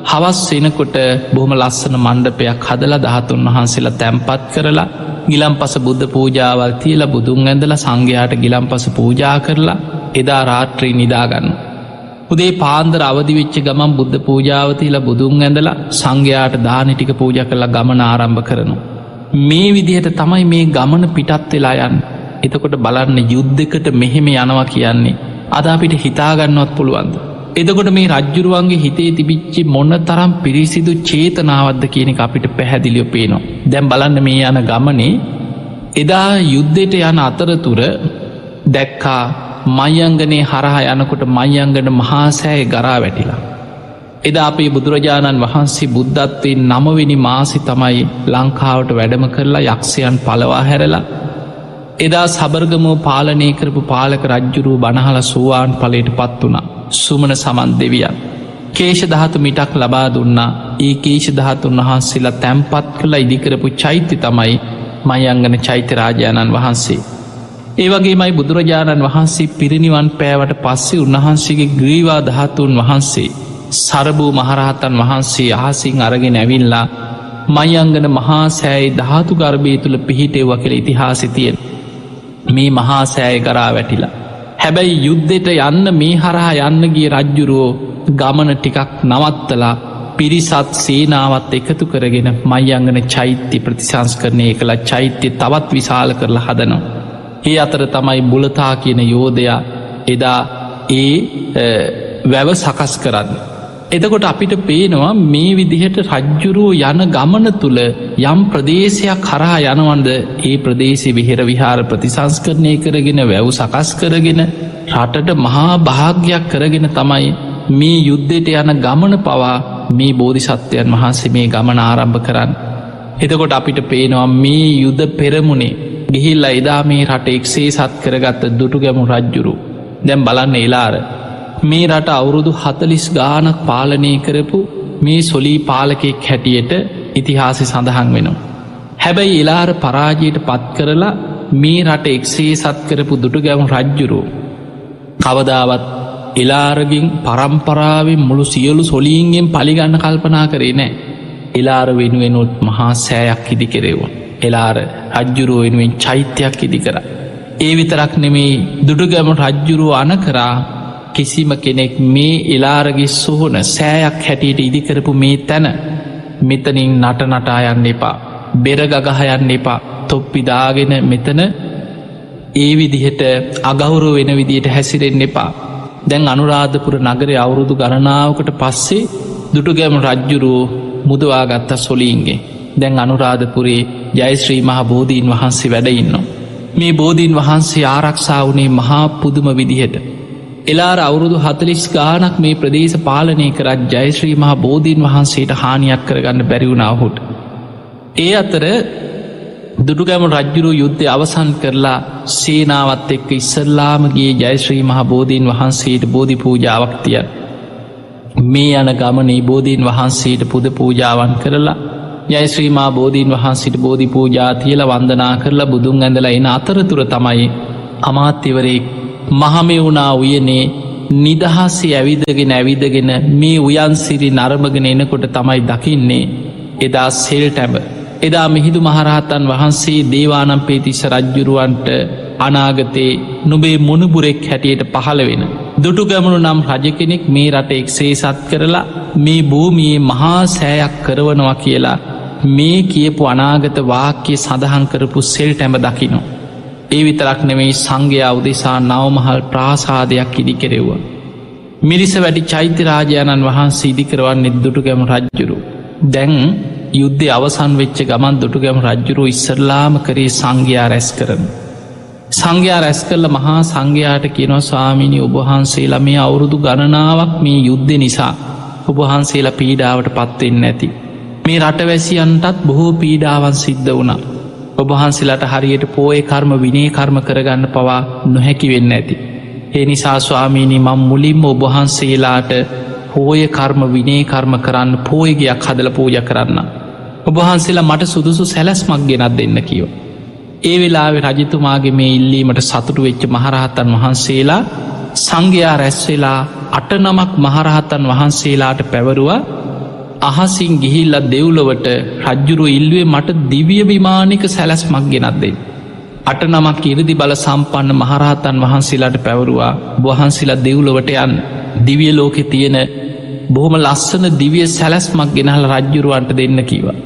හවස් වෙනකොට බොහොම ලස්සන මණ්ඩපයක් හදලා ධාතුන් වහන්සේලා තැන්පත් කරලා ගිලම්පස බුද්ධ පූජාවල් තියලා බුදුන් ඇඳලා සංඝයාට ගිලම්පස පූජා කරලා එදා රාත්‍රී නිදාගන්න. උදේ පාන්දර අවදි වෙච්ච ගමන් බුද්ධ පූජාව තියලා බුදුන් ඇඳලා සංඝයාට දාන ටික පූජා කරලා ගමන ආරම්භ කරනවා. මේ විදිහට තමයි මේ ගමන පිටත් වෙලා යන්නේ. එතකොට බලන්න යුද්ධයකට මෙහෙම යනවා කියන්නේ අද අපිට හිතාගන්නවත් පුළුවන්ද? එතකොට මේ රජ්ජුරුවන්ගේ හිතේ තිබිච්චි මොන තරම් පිරිසිදු චේතනාවද්ද කියන එක අපිට පැහැදිලිව පේනවා. දැන් බලන්න මේ යන ගමනේ එදා යුද්ධයට යන අතරතුර දැක්කා මයංගනේ හරහා යනකොට මයංගන මහා සෑය ගරා වැටිලා. එදා අපේ බුදුරජාණන් වහන්සේ බුද්ධත්වයෙන් 9 වෙනි මාසෙ තමයි ලංකාවට වැඩම කරලා යක්ෂයන් පලවා හැරලා එදා සබර්ගමෝ පාලනය කරපු පාලක රජ්ජුරුව බණහල සෝවාන් ඵලයට පත් වුණා. සුමන සමන් දෙවියන් කේශ ධාතු මිටක් ලබා දුන්නා. ඒ කේශ ධාතුන් වහන්සේලා තැන්පත් කළ ඉදිකරපු චෛත්‍ය තමයි මයංගන චෛත්‍ය රාජාණන් වහන්සේ. ඒ වගේමයි බුදුරජාණන් වහන්සේ පිරිනිවන් පෑවට පස්සේ උන්වහන්සේගේ ග්‍රීවා ධාතුන් වහන්සේ සරභූ මහරහතන් වහන්සේ අහසින් අරගෙන ඇවිල්ලා මයංගන මහා සෑයි ධාතු ගර්භය තුළ පිහිටෙව්ව කියලා ඉතිහාසෙ තියෙන. මේ මහා සෑය කරා වැටිලා. හැබැයි යුද්ධෙට යන්න මේ හරහා යන්න ගිය රජ්ජුරුවෝ ගමන ටිකක් නවත්තලා පිරිසත් සේනාවත් එකතු කරගෙන මයංගන චෛත්‍ය ප්‍රතිසංස්කරණය කළ චෛත්‍ය තවත් විශාල කරලා හදනවා. ඒ අතර තමයි බුලතා කියන යෝධයා එදා ඒ වැව සකස් කරන්න. එතකොට අපිට පේනවා මේ විදිහට රජ්ජුරුව යන ගමන තුළ යම් ප්‍රදේශයක් කරහා යනවන්ද ඒ ප්‍රදේශි විහෙර විහාර ප්‍රතිසංස්කරණය කරගෙන වැව් සකස් කරගෙන රටට මහා භාග්‍යයක් කරගෙන තමයි මේ යුද්ධයට යන ගමන පවා මේ බෝධිසත්වයන් වහන්සේ මේ ගමන ආරම්භ කරන්න. එතකොට අපිට පේනවා මේ යුද පෙරමුණේ ගිහිල්ලා එදා මේ රට එක්සේ සත් කරගත්ත දුටුගැමු රජ්ජුරු දැම් බලන්න එලාර මේ රට අවුරුදු 40 ගානක් පාලනය කරපු මේ සොලී පාලකෙක් හැටියට ඉතිහාසි සඳහන් වෙනවා. හැබැයි එලාර පරාජයට පත් කරලා මේ රට එක්සේ සත් කරපු දුටුගැමු රජ්ජුරු කවදාවත් එලාරගින් පරම්පරාවෙන් මුළු සියලු සොලීන්ගෙන් පලිගන්න කල්පනා කරේ නෑ. එලාර වෙනුවෙනුත් මහා සෑයක් ඉදි කෙරෙවුන්. එලාර රජ්ජුරුව වෙනුවෙන් චෛත්‍යයක් ඉදි කර. ඒ විතරක් නෙමේ දුටුගැමු රජ්ජුරුව අන කරා කිසිම කෙනෙක් මේ එලාරගේ සොහොන සෑයක් හැටියට ඉදිකරපු මේ තැන මෙතනින් නට නටා යන්න එපා, බෙරගගහ යන්න එපා, තොප්පිදාගෙන මෙතන ඒ විදිහට අගෞරව වෙන විදියට හැසිරෙන්න එපා. දැන් අනුරාධපුර නගරේ අවුරුදු ගණනාවකට පස්සේ දුටුගැමුණු රජ්ජුරුවෝ මුදවාගත්ත සොලීන්ගේ. දැන් අනුරාධපුරේ ජයශ්‍රී මහ බෝධීන් වහන්සේ වැඩඉන්නවා. මේ බෝධීන් වහන්සේ ආරක්ෂා වුණේ මහා පුදුම විදිහට. එලාර අවුරුදු 40 ගානක් මේ ප්‍රදේශ පාලනය කරත් ජයශ්‍රී මහ බෝධීන් වහන්සේට හානියක් කරගන්න බැරිවුණ ඔහුට. ඒ අතර දුටුගැමුණු රජ්ජුරුවෝ යුද්ධය අවසන් කරලා සේනාවත් එක්ක ඉස්සල්ලාම ගියේ ජයශ්‍රී මහ බෝධීන් වහන්සේට බෝධි පූජාවක් තියන්. මේ යන ගමනේ බෝධීන් වහන්සේට පුද පූජාවන් කරලා ජයශ්‍රී මහ බෝධීන් වහන්සේට බෝධි පූජා තියලා වන්දනා කරලා බුදුන් ඇඳලා එන අතරතුර තමයි අමාත්‍යවරයෙක් මහමෙවුනා උයනේ නිදහසේ ඇවිදගෙන මේ උයන්සිරි නරඹගෙන එනකොට තමයි දකින්නේ එදා සෙල්ටැඹ. එදා මිහිඳු මහරහතන් වහන්සේ දේවානම්පියතිස්ස රජ්ජුරුවන්ට අනාගතේ නුබේ මුණුබුරෙක් හැටියට පහළ වෙන දුටුගැමුණු නම් රජ කෙනෙක් මේ රට එක්සේසත් කරලා මේ භූමියේ මහා සෑයක් කරවනවා කියලා මේ කියපු අනාගත වාක්‍ය සඳහන් කරපු සෙල්ටැඹ දකිනු. ඒ විතරක් නෙමෙයි සංඝයා උදෙසා නවමහල් ප්‍රාසාදයක් ඉදිකෙරෙව්වා. මිරිස වැඩි චෛත්‍ය රාජානන් වහන්සේ ඉදිකරවන්නේ දුටුගැමුණු රජ්ජුරුවෝ. දැන් යුද්ධය අවසන් වෙච්ච ගමන් දුටුගැමුණු රජ්ජුරුවෝ ඉස්සරලාම කරේ සංඝයා රැස් කරන. සංඝයා රැස් කරලා මහා සංඝයාට කියනවා ස්වාමීනි ඔබවහන්සේලා මේ අවුරුදු ගණනාවක් මේ යුද්ධ නිසා ඔබවහන්සේලා පීඩාවට පත්වෙන්නේ නැති. මේ රටවැසියන්ටත් බොහෝ පීඩාවන් සිද්ධ වුණා. ඔබවහන්සේලාට හරියට පෝය කර්ම විනය කර්ම කරගන්න පවා නොහැකි වෙන්න ඇති. ඒ නිසා ස්වාමීනි මම මුලින්ම ඔබවහන්සේලාට පෝය කර්ම විනය කර්ම කරන්න පෝයගයක් හදලා පූජා කරන්න. ඔබවහන්සේලා මට සුදුසු සැලැස්මක් ගෙනත් දෙන්න කිව්වා. ඒ වෙලාවේ රජතුමාගේ මේ ඉල්ලීමට සතුටු වෙච්ච මහරහතන් වහන්සේලා සංඝයා රැස් වෙලා 8 නමක් මහරහතන් වහන්සේලාට පැවරුවා අහසින් ගිහිල්ලා දෙව්ලොවට රජ්ජුරුවෝ ඉල්ලුවේ මට දිව්‍ය විමානික සැලැස්මක් ගෙනත් දෙන්න. 8 නමක් 이르දි බල සම්පන්න මහරහතන් වහන්සේලාට පැවරුවා වහන්සේලා දෙව්ලොවට යන්න. දිව්‍ය ලෝකේ තියෙන බොහොම ලස්සන දිව්‍ය සැලැස්මක් ගෙනහලා රජ්ජුරුවන්ට දෙන්න කිව්වා.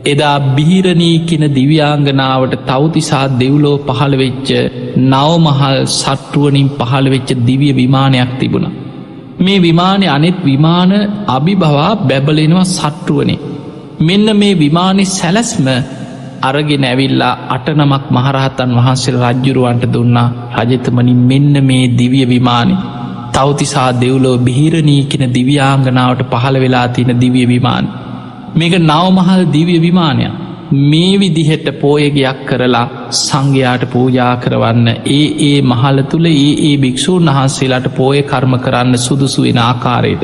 එදා බිහිරණී කියන දිව්‍යාංගනාවට තවතිසා දෙව්ලෝ පහළ වෙච්ච නවමහල් සට්ටුවනින් පහළ වෙච්ච දිව්‍ය විමානයක් තිබුණා. මේ විමානය අනෙත් විමාන අභිභවා බැබලෙනවා සට්ටුවනේ. මෙන්න මේ විමානි සැලැස්ම අරගෙන ඇවිල්ලා 8 නමක් මහරහතන් වහන්සේලා රජ්ජුරුවන්ට දුන්නා. රජතුමනි මෙන්න මේ දිව්‍ය විමානි තවතිසා දෙව්ලෝ බිහිරණී කියන දිව්‍යාංගනාවට පහළ වෙලා තියෙන දිව්‍ය විමාන. මේක නවමහල් දිව්‍ය විමානයක්. මේ විදිහට පෝයගයක් කරලා සංඝයාට පූජා කරවන්න ඒ මහල තුළ ඒ භික්ෂූන් වහන්සේලාට පෝය කර්ම කරන්න සුදුසු වෙන ආකාරයට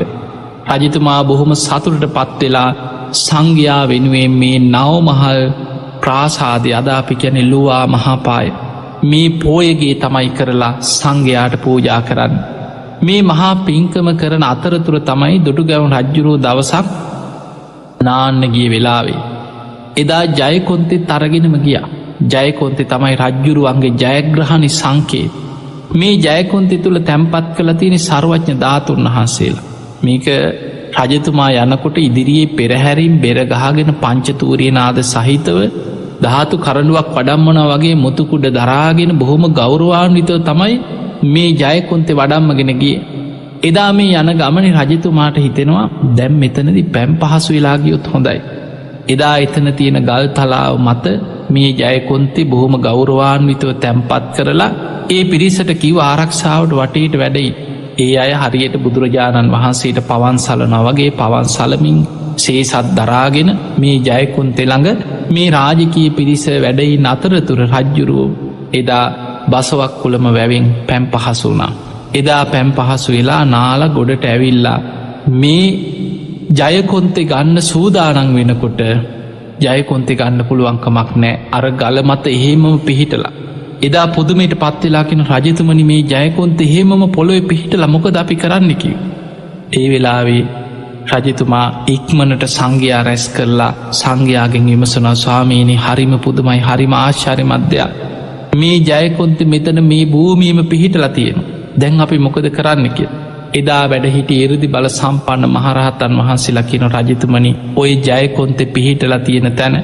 රජතුමා බොහොම සතුටට පත්වෙලා සංඝයා වෙනුවෙන් මේ නවමහල් ප්‍රාසාදය අද අපි කියන්නේ ලුවා මහාපාය මේ පෝයගේ තමයි කරලා සංඝයාට පූජා කරන්න. මේ මහා පින්කම කරන අතරතුර තමයි දුටුගැමුණු රජ්ජුරුවෝ දවසක් නාන්න ගිය වෙලාවේ එදා ජයකොන්තෙත් අරගෙනම ගියා. ජයකොන්තෙ තමයි රජ්ජුරුවන්ගේ ජයග්‍රහණි සංකේත. මේ ජයකොන්තෙ තුළ තැන්පත් කළ තියෙන සර්වඥ ධාතුන් වහන්සේලා. මේක රජතුමා යනකොට ඉදිරියේ පෙරහැරින් බෙරගහගෙන පංචතූරිය නාද සහිතව ධාතු කරඬුවක් වඩම්මනා වගේ මුතුකුඩ දරාගෙන බොහොම ගෞරවාන්විතව තමයි මේ ජයකොන්තෙ වඩම්මගෙන ගියේ. එදා මේ යන ගමනේ රජතුමාට හිතෙනවා දැන් මෙතනදී පැම් පහසු වෙලා ගියොත් හොඳයි. එදා එතන තියෙන ගල් තලාව මත මේ ජයකොන්තේ බොහොම ගෞරවාන්විතව තැන්පත් කරලා ඒ පිරිසට කිව්ව ආරක්ෂාවට වටේට වැඩයි. ඒ අය හරියට බුදුරජාණන් වහන්සේට පවන් සලනවා වගේ පවන් සලමින් සේසත් දරාගෙන මේ ජයකොන්තේ ළඟ මේ රාජකීය පිරිස වැඩයින් අතරතුර රජ්ජුරුවෝ එදා බසවක් කුලම වැවෙන් පැම් පහසු වුණා. එදා පැම් පහසු වෙලා නාලා ගොඩට ඇවිල්ලා මේ ජයකොන්තෙ ගන්න සූදානන් වෙනකොට ජයකොන්තෙ ගන්න පුළුවන්කමක් නෑ. අර ගල මත එහෙමම පිහිටලා එදා පුදුමයට පත්වෙලාකින රජතුමනි මේ ජයකොන්තෙ එහෙමම පොළොවේ පිහිටලා මොකද අපි කරන්න කිව්වා. ඒ වෙලාවේ රජතුමා ඉක්මනට සංඝයා රැස් කරලා සංඝයාගෙන් විමසනවා ස්වාමීනි හරිම පුදුමයි හරිම ආශ්චර්යමත් දෙයක්. මේ ජයකොන්තෙ මෙතන මේ භූමියේම පිහිටලා තියෙනවා. දැන් අපි මොකද කරන්න කිය. එදා වැඩ හිටි එරුදි බල සම්පන්න මහරහතන් වහන්සේලා කියන රජතුමනි ඔය ජයකොන්තෙ පිහිටලා තියෙන තැන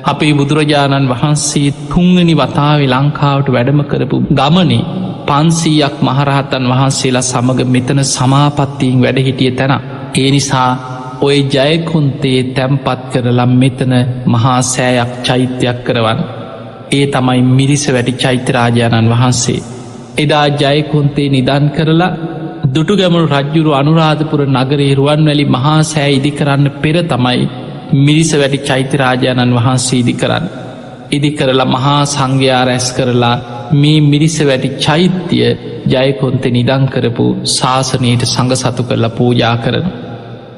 අපේ බුදුරජාණන් වහන්සේ තුන්වෙනි වතාවේ ලංකාවට වැඩම කරපු ගමනේ 500ක් මහරහතන් වහන්සේලා සමග මෙතන සමාපත්තියෙන් වැඩ හිටිය තැන. ඒ නිසා ඔය ජයකොන්තේ තැම්පත් කරලා මෙතන මහා සෑයක් චෛත්‍යයක් කරවන්න. ඒ තමයි මිරිස වැටි චෛත්‍යරාජාණන් වහන්සේ. එදා ජයකොන්තේ නිදන් කරලා දුටුගැමුණු රජ්ජුරු අනුරාධපුර නගරේ රුවන්වැලි මහා සෑ ඉදි කරන්න පෙර තමයි මිරිස වැටි චෛත්‍යරාජාණන් වහන්සේ ඉදි කරන්න. ඉදි කරලා මහා සංඝයා රැස් කරලා මේ මිරිස වැටි චෛත්‍යය ජයකොන්තේ නිදන් කරපු ශාසනයට සඟ සතු කරලා පූජා කරන.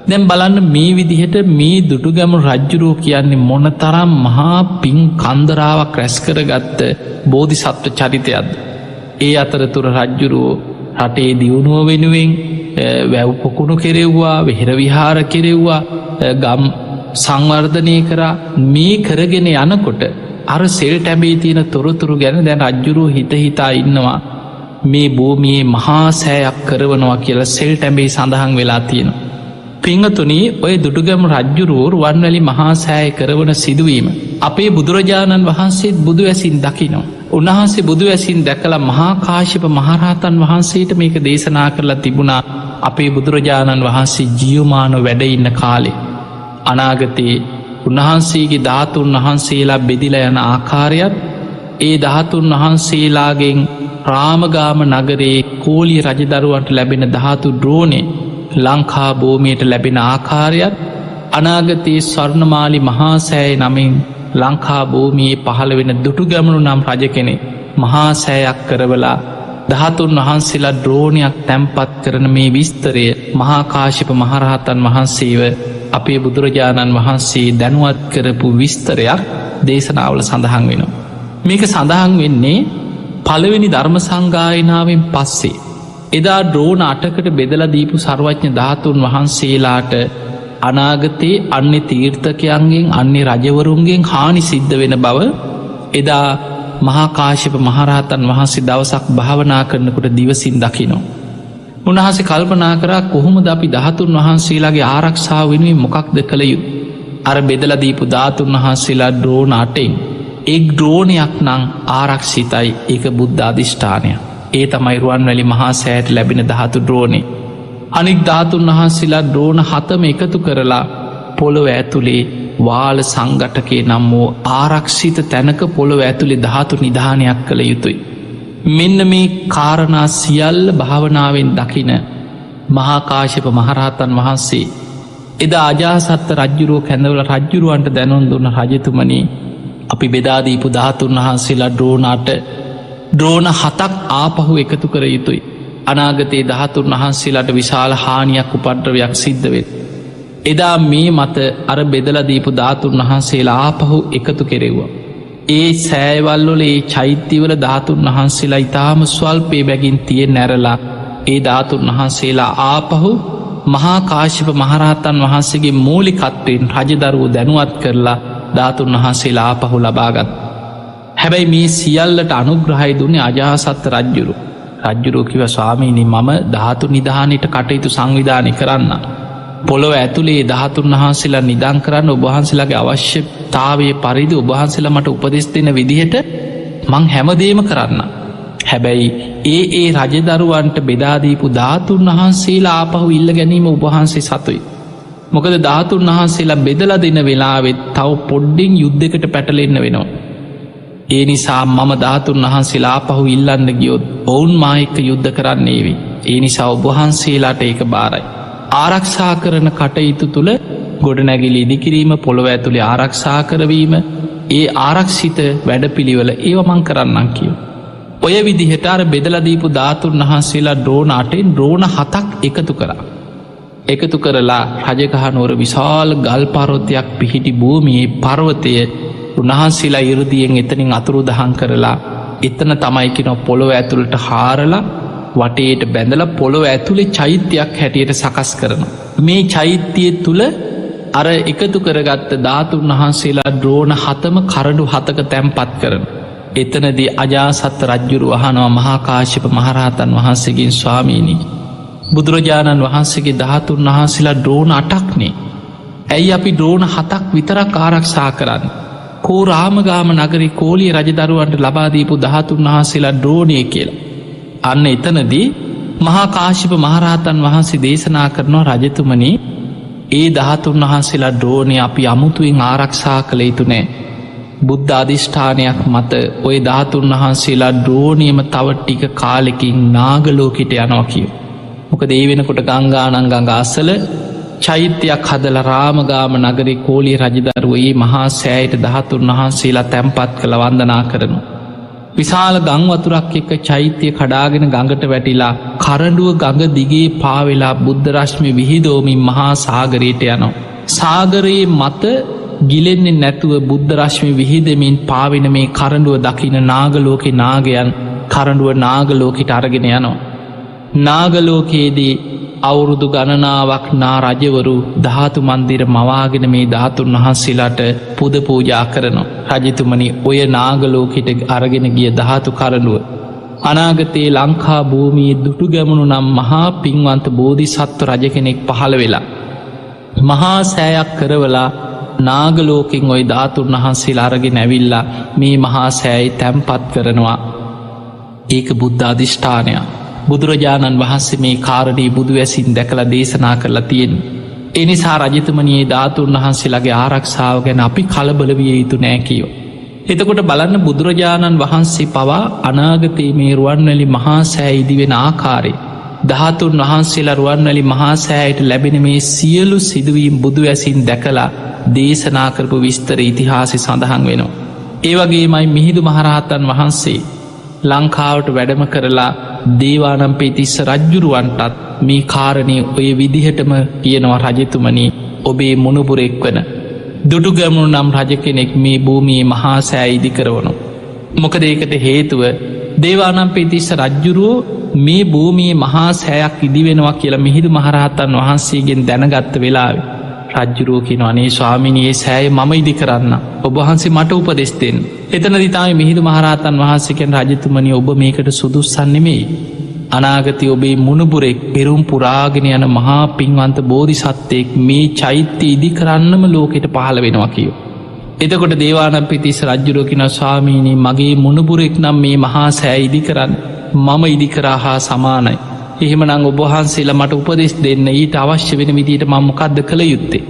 දැන් බලන්න මේ විදිහට මේ දුටුගැමුණු රජ්ජුරුව කියන්නේ මොන තරම් මහා පින් කන්දරාවක් රැස් කරගත්ත බෝධිසත්ව චරිතයක්ද. ඒ අතරතුර රජ්ජුරුවෝ රටේ දියුණුව වෙනුවෙන් වැව් පොකුණු කෙරෙව්වා, වෙහෙර විහාර කෙරෙව්වා, ගම් සංවර්ධනය කරා. මේ කරගෙන යනකොට අර සෙල් ටැබේ තියෙන තොරතුරු ගැන දැන් රජ්ජුරුව හිත හිතා ඉන්නවා මේ භූමියේ මහා සෑයක් කරවනවා කියලා සෙල් ටැබේ සඳහන් වෙලා තියෙනවා. පිංගතුනී ඔය දුටුගැමුණු රජ්ජුරුවෝ රුවන්වැලි මහා සෑය කරවන සිදුවීම අපේ බුදුරජාණන් වහන්සේත් බුදු ඇසින් දකිනවා. උන්වහන්සේ බුදු ඇසින් දැකලා මහා කාශ්‍යප මහරහතන් වහන්සේට මේක දේශනා කරලා තිබුණා. අපේ බුදුරජාණන් වහන්සේ ජීවමාන වැඩ ඉන්න කාලේ අනාගතයේ උන්වහන්සේගේ ධාතුන් වහන්සේලා බෙදිලා යන ආකාරයත් ඒ ධාතුන් වහන්සේලාගෙන් රාමගාම නගරේ කෝලිය රජදරුවන්ට ලැබෙන ධාතු ද්‍රෝණේ ලංකා භූමියට ලැබෙන ආකාරයත් අනාගතයේ ස්වර්ණමාලි මහා සෑය නමින් ලංකා භූමියේ පහළ වෙන දුටුගැමුණු නම් රජ කෙනෙක් මහා සෑයක් කරවලා ධාතුන් වහන්සේලා ද්‍රෝණයක් තැන්පත් කරන මේ විස්තරය මහා කාශ්‍යප මහරහතන් වහන්සේව අපේ බුදුරජාණන් වහන්සේ දැනුවත් කරපු විස්තරයක් දේශනාවල සඳහන් වෙනවා. මේක සඳහන් වෙන්නේ පළවෙනි ධර්ම සංගායනාවෙන් පස්සේ. එදා ද්‍රෝණ 8කට බෙදලා දීපු සර්වඥ ධාතුන් වහන්සේලාට අනාගතයේ අන්‍ය තීර්ථකයන්ගෙන් අන්‍ය රජවරුන්ගෙන් හානි සිද්ධ වෙන බව එදා මහා කාශ්‍යප මහරහතන් වහන්සේ දවසක් භාවනා කරනකොට දිවසින් දකිනවා. උන්වහන්සේ කල්පනා කරා කොහොමද අපි ධාතුන් වහන්සේලාගේ ආරක්ෂාව වෙනුවෙන් මොකක්ද කළ යුත්තේ? අර බෙදලා දීපු ධාතුන් වහන්සේලා ද්‍රෝණ 8න් එක් ද්‍රෝණයක් නම් ආරක්ෂිතයි. ඒක බුද්ධ අධිෂ්ඨානය. ඒ තමයි රුවන්වැලි මහා සෑයට ලැබෙන ධාතු ද්‍රෝණේ. අනික් ධාතුන් වහන්සේලා ද්‍රෝණ 7ම එකතු කරලා පොළොව ඇතුලේ වාල සංඝටකේ නම් වූ ආරක්ෂිත තැනක පොළොව ඇතුලේ ධාතු නිධානයක් කළ යුතුයි. මෙන්න මේ කාරණා සියල්ල භාවනාවෙන් දකින මහා කාශ්‍යප මහරහතන් වහන්සේ එදා අජාසත්ත රජ්ජුරුව කැඳවල රජ්ජුරුවන්ට දැනුම් දුන්න රජතුමනි අපි බෙදා දීපු ධාතුන් වහන්සේලා ද්‍රෝණ 8 ද්‍රෝණ 7ක් ආපහු එකතු කර යුතුයි. අනාගතයේ ධාතුන් වහන්සේලාට විශාල හානියක් උපද්‍රවයක් සිද්ධ වෙයි. එදා මේ මත අර බෙදලා දීපු ධාතුන් වහන්සේලා ආපහු එකතු කෙරෙව්වා. ඒ සෑවල්වල ඒ චෛත්‍යවල ධාතුන් වහන්සේලා ඊටාම ස්වල්පේ බැගින් තියෙන ඇරලා ඒ ධාතුන් වහන්සේලා ආපහු මහා කාශ්‍යප මහරහතන් වහන්සේගේ මූලිකත්වයෙන් රජදරුවෝ දැනුවත් කරලා ධාතුන් වහන්සේලා ආපහු ලබාගත්. හැබැයි මේ සියල්ලට අනුග්‍රහය දුන්නේ අජාසත්ත රජ්ජුරුව. රජ්ජුරුව කිව්වා ස්වාමීනි මම ධාතු නිධානයට කටයුතු සංවිධානය කරන්න. පොළොව ඇතුලේ ධාතුන් වහන්සේලා නිදන් කරන්න ඔබ වහන්සේලාගේ අවශ්‍යතාවයේ පරිදි ඔබ වහන්සේලා මට උපදෙස් දෙන විදිහට මං හැමදේම කරන්න. හැබැයි ඒ රජදරුවන්ට බෙදා දීපු ධාතුන් වහන්සේලා ආපහු ඉල්ල ගැනීම ඔබ වහන්සේ සතුයි. මොකද ධාතුන් වහන්සේලා බෙදලා දෙන වෙලාවෙත් තව පොඩ්ඩින් යුද්ධයකට පැටලෙන්න වෙනවා. ඒ නිසා මම ධාතුන් වහන්සේලා ආපහු ඉල්ලන්න ගියොත් ඔවුන් මා එක්ක යුද්ධ කරන්නේ වෙයි. ඒ නිසා ඔබ වහන්සේලාට ඒක බාරයි. ආරක්ෂා කරන කටයුතු තුළ ගොඩනැගිලි ඉදිකිරීම පොළොව ඇතුලේ ආරක්ෂා කරවීම ඒ ආරක්ෂිත වැඩපිළිවෙල ඒව මං කරන්නම් කියෝ. ඔය විදිහට අර බෙදලා දීපු ධාතුන් වහන්සේලා ද්‍රෝණ 8න් ද්‍රෝණ 7ක් එකතු කරා. එකතු කරලා රජගහනුවර විශාල ගල් පර්වතයක් පිහිටි භූමියේ පර්වතය උන්වහන්සේලා 이르දියෙන් එතනින් අතුරුදහන් කරලා එතන තමයි කියන පොළොව ඇතුළට හාරලා වටේට බැඳලා පොළොව ඇතුලේ චෛත්‍යයක් හැටියට සකස් කරනවා. මේ චෛත්‍යය තුල අර එකතු කරගත්ත ධාතුන් වහන්සේලා ද්‍රෝණ 7ම කරඬු 7ක තැන්පත් කරනවා. එතනදී අජාසත් රජ්ජුරු අහනවා මහාකාශ්‍යප මහරහතන් වහන්සේගෙන් ස්වාමීනි බුදුරජාණන් වහන්සේගේ ධාතුන් වහන්සේලා ද්‍රෝණ 8ක්නේ. ඇයි අපි ද්‍රෝණ 7ක් විතරක් ආරක්ෂා කරන්න. කෝ රාමගාම නගරේ කෝලිය රජදරුවන්ට ලබා දීපු ධාතුන් වහන්සේලා ද්‍රෝණය කියලා. අන්න එතනදී මහා කාශ්‍යප මහරහතන් වහන්සේ දේශනා කරනවා රජතුමනි ඒ ධාතුන් වහන්සේලා ද්‍රෝණය අපි අමුතුවෙන් ආරක්ෂා කළ යුතු නෑ. බුද්ධ අධිෂ්ඨානයක් මත ඔය ධාතුන් වහන්සේලා ද්‍රෝණයම තව ටික කාලෙකින් නාගලෝකෙට යනවා කියෝ. මොකද ඒ වෙනකොට ගංගානං ගඟ අසල චෛත්‍යයක් හදලා රාමගාම නගරේ කෝලිය රජදරුව ඒ මහා සෑයට ධාතුන් වහන්සේලා තැන්පත් කළ වන්දනා කරනවා. විශාල ගං වතුරක් එක්ක චෛත්‍ය කඩාගෙන ගඟට වැටිලා කරඬුව ගඟ දිගේ පාවෙලා බුද්ධ රශ්මි විහිදෝමින් මහා සාගරයට යනවා. සාගරයේ මත ගිලෙන්නේ නැතුව බුද්ධ රශ්මි විහිදමින් පාවෙන මේ කරඬුව දකින නාගලෝකේ නාගයන් කරඬුව නාගලෝකෙට අරගෙන යනවා. නාගලෝකයේදී අවුරුදු ගණනාවක් නා රජවරු ධාතු මන්දිර මවාගෙන මේ ධාතුන් වහන්සේලාට පුද පූජා කරනවා. රජතුමනි ඔය නාගලෝකෙට අරගෙන ගිය ධාතු කරඬුව අනාගතයේ ලංකා භූමියේ දුටුගැමුණු නම් මහා පින්වන්ත බෝධිසත්ව රජ කෙනෙක් පහළ වෙලා මහා සෑයක් කරවලා නාගලෝකෙන් ඔය ධාතුන් වහන්සේලා අරගෙන ඇවිල්ලා මේ මහා සෑයි තැන්පත් කරනවා. ඒක බුද්ධ අධිෂ්ඨානයක්. බුදුරජාණන් වහන්සේ මේ කාරණී බුදු වැසින් දැකලා දේශනා කරලා තියෙන. එනිසා රජතුමනියේ ධාතුන් වහන්සේලාගේ ආරක්ෂාව ගැන අපි කලබල විය යුතු නෑ කියෝ. එතකොට බලන්න බුදුරජාණන් වහන්සේ පවා අනාගතයේ මේ රුවන්වැලි මහා සෑ ඉදිවෙන ආකාරය ධාතුන් වහන්සේලා රුවන්වැලි මහා සෑයට ලැබෙන මේ සියලු සිදුවීම් බුදු වැසින් දැකලා දේශනා කරපු විස්තර ඉතිහාසෙ සඳහන් වෙනවා. ඒවගේමයි මිහිඳු මහරහතන් වහන්සේ ලංකාවට වැඩම කරලා දේවානම්පියතිස්ස රජ්ජුරුවන්ටත් මේ කාරණය ඔය විදිහටම කියනවා රජතුමනි ඔබේ මුණුබුරෙක් වන දුටුගැමුණු නම් රජ කෙනෙක් මේ භූමියේ මහා සෑ ඉදි කරවනු. මොකද ඒකට හේතුව දේවානම්පියතිස්ස රජ්ජුරුවෝ මේ භූමියේ මහා සෑයක් ඉදිවෙනවා කියලා මිහිඳු මහරහතන් වහන්සේගෙන් දැනගත්ත වෙලාවේ රජ්ජුරුවෝ කියන අනේ ස්වාමිනියේ සෑය මම ඉදි කරන්න ඔබහන්සේ මට උපදෙස් දෙන්න. එතනදි තමයි මිහිඳු මහරහතන් වහන්සේගෙන් රජතුමනි ඔබ මේකට සුදුස්සන් නෙමෙයි. අනාගතයේ ඔබේ මුණුබුරෙක් පෙරුම් පුරාගෙන යන මහා පින්වන්ත බෝධිසත්වයෙක් මේ චෛත්‍ය ඉදි කරන්නම ලෝකෙට පහළ වෙනවා කියෝ. එතකොට දේවානම්පියතිස්ස රජ්ජුරුවෝ කියන ස්වාමීනි මගේ මුණුබුරෙක් නම් මේ මහා සෑ ඉදි කරන්න මම ඉදි කරා හා සමානයි. එහෙමනම් ඔබහන්සේලා මට උපදෙස් දෙන්න ඊට අවශ්‍ය වෙන විදියට මම මොකද්ද කළ යුත්තේ?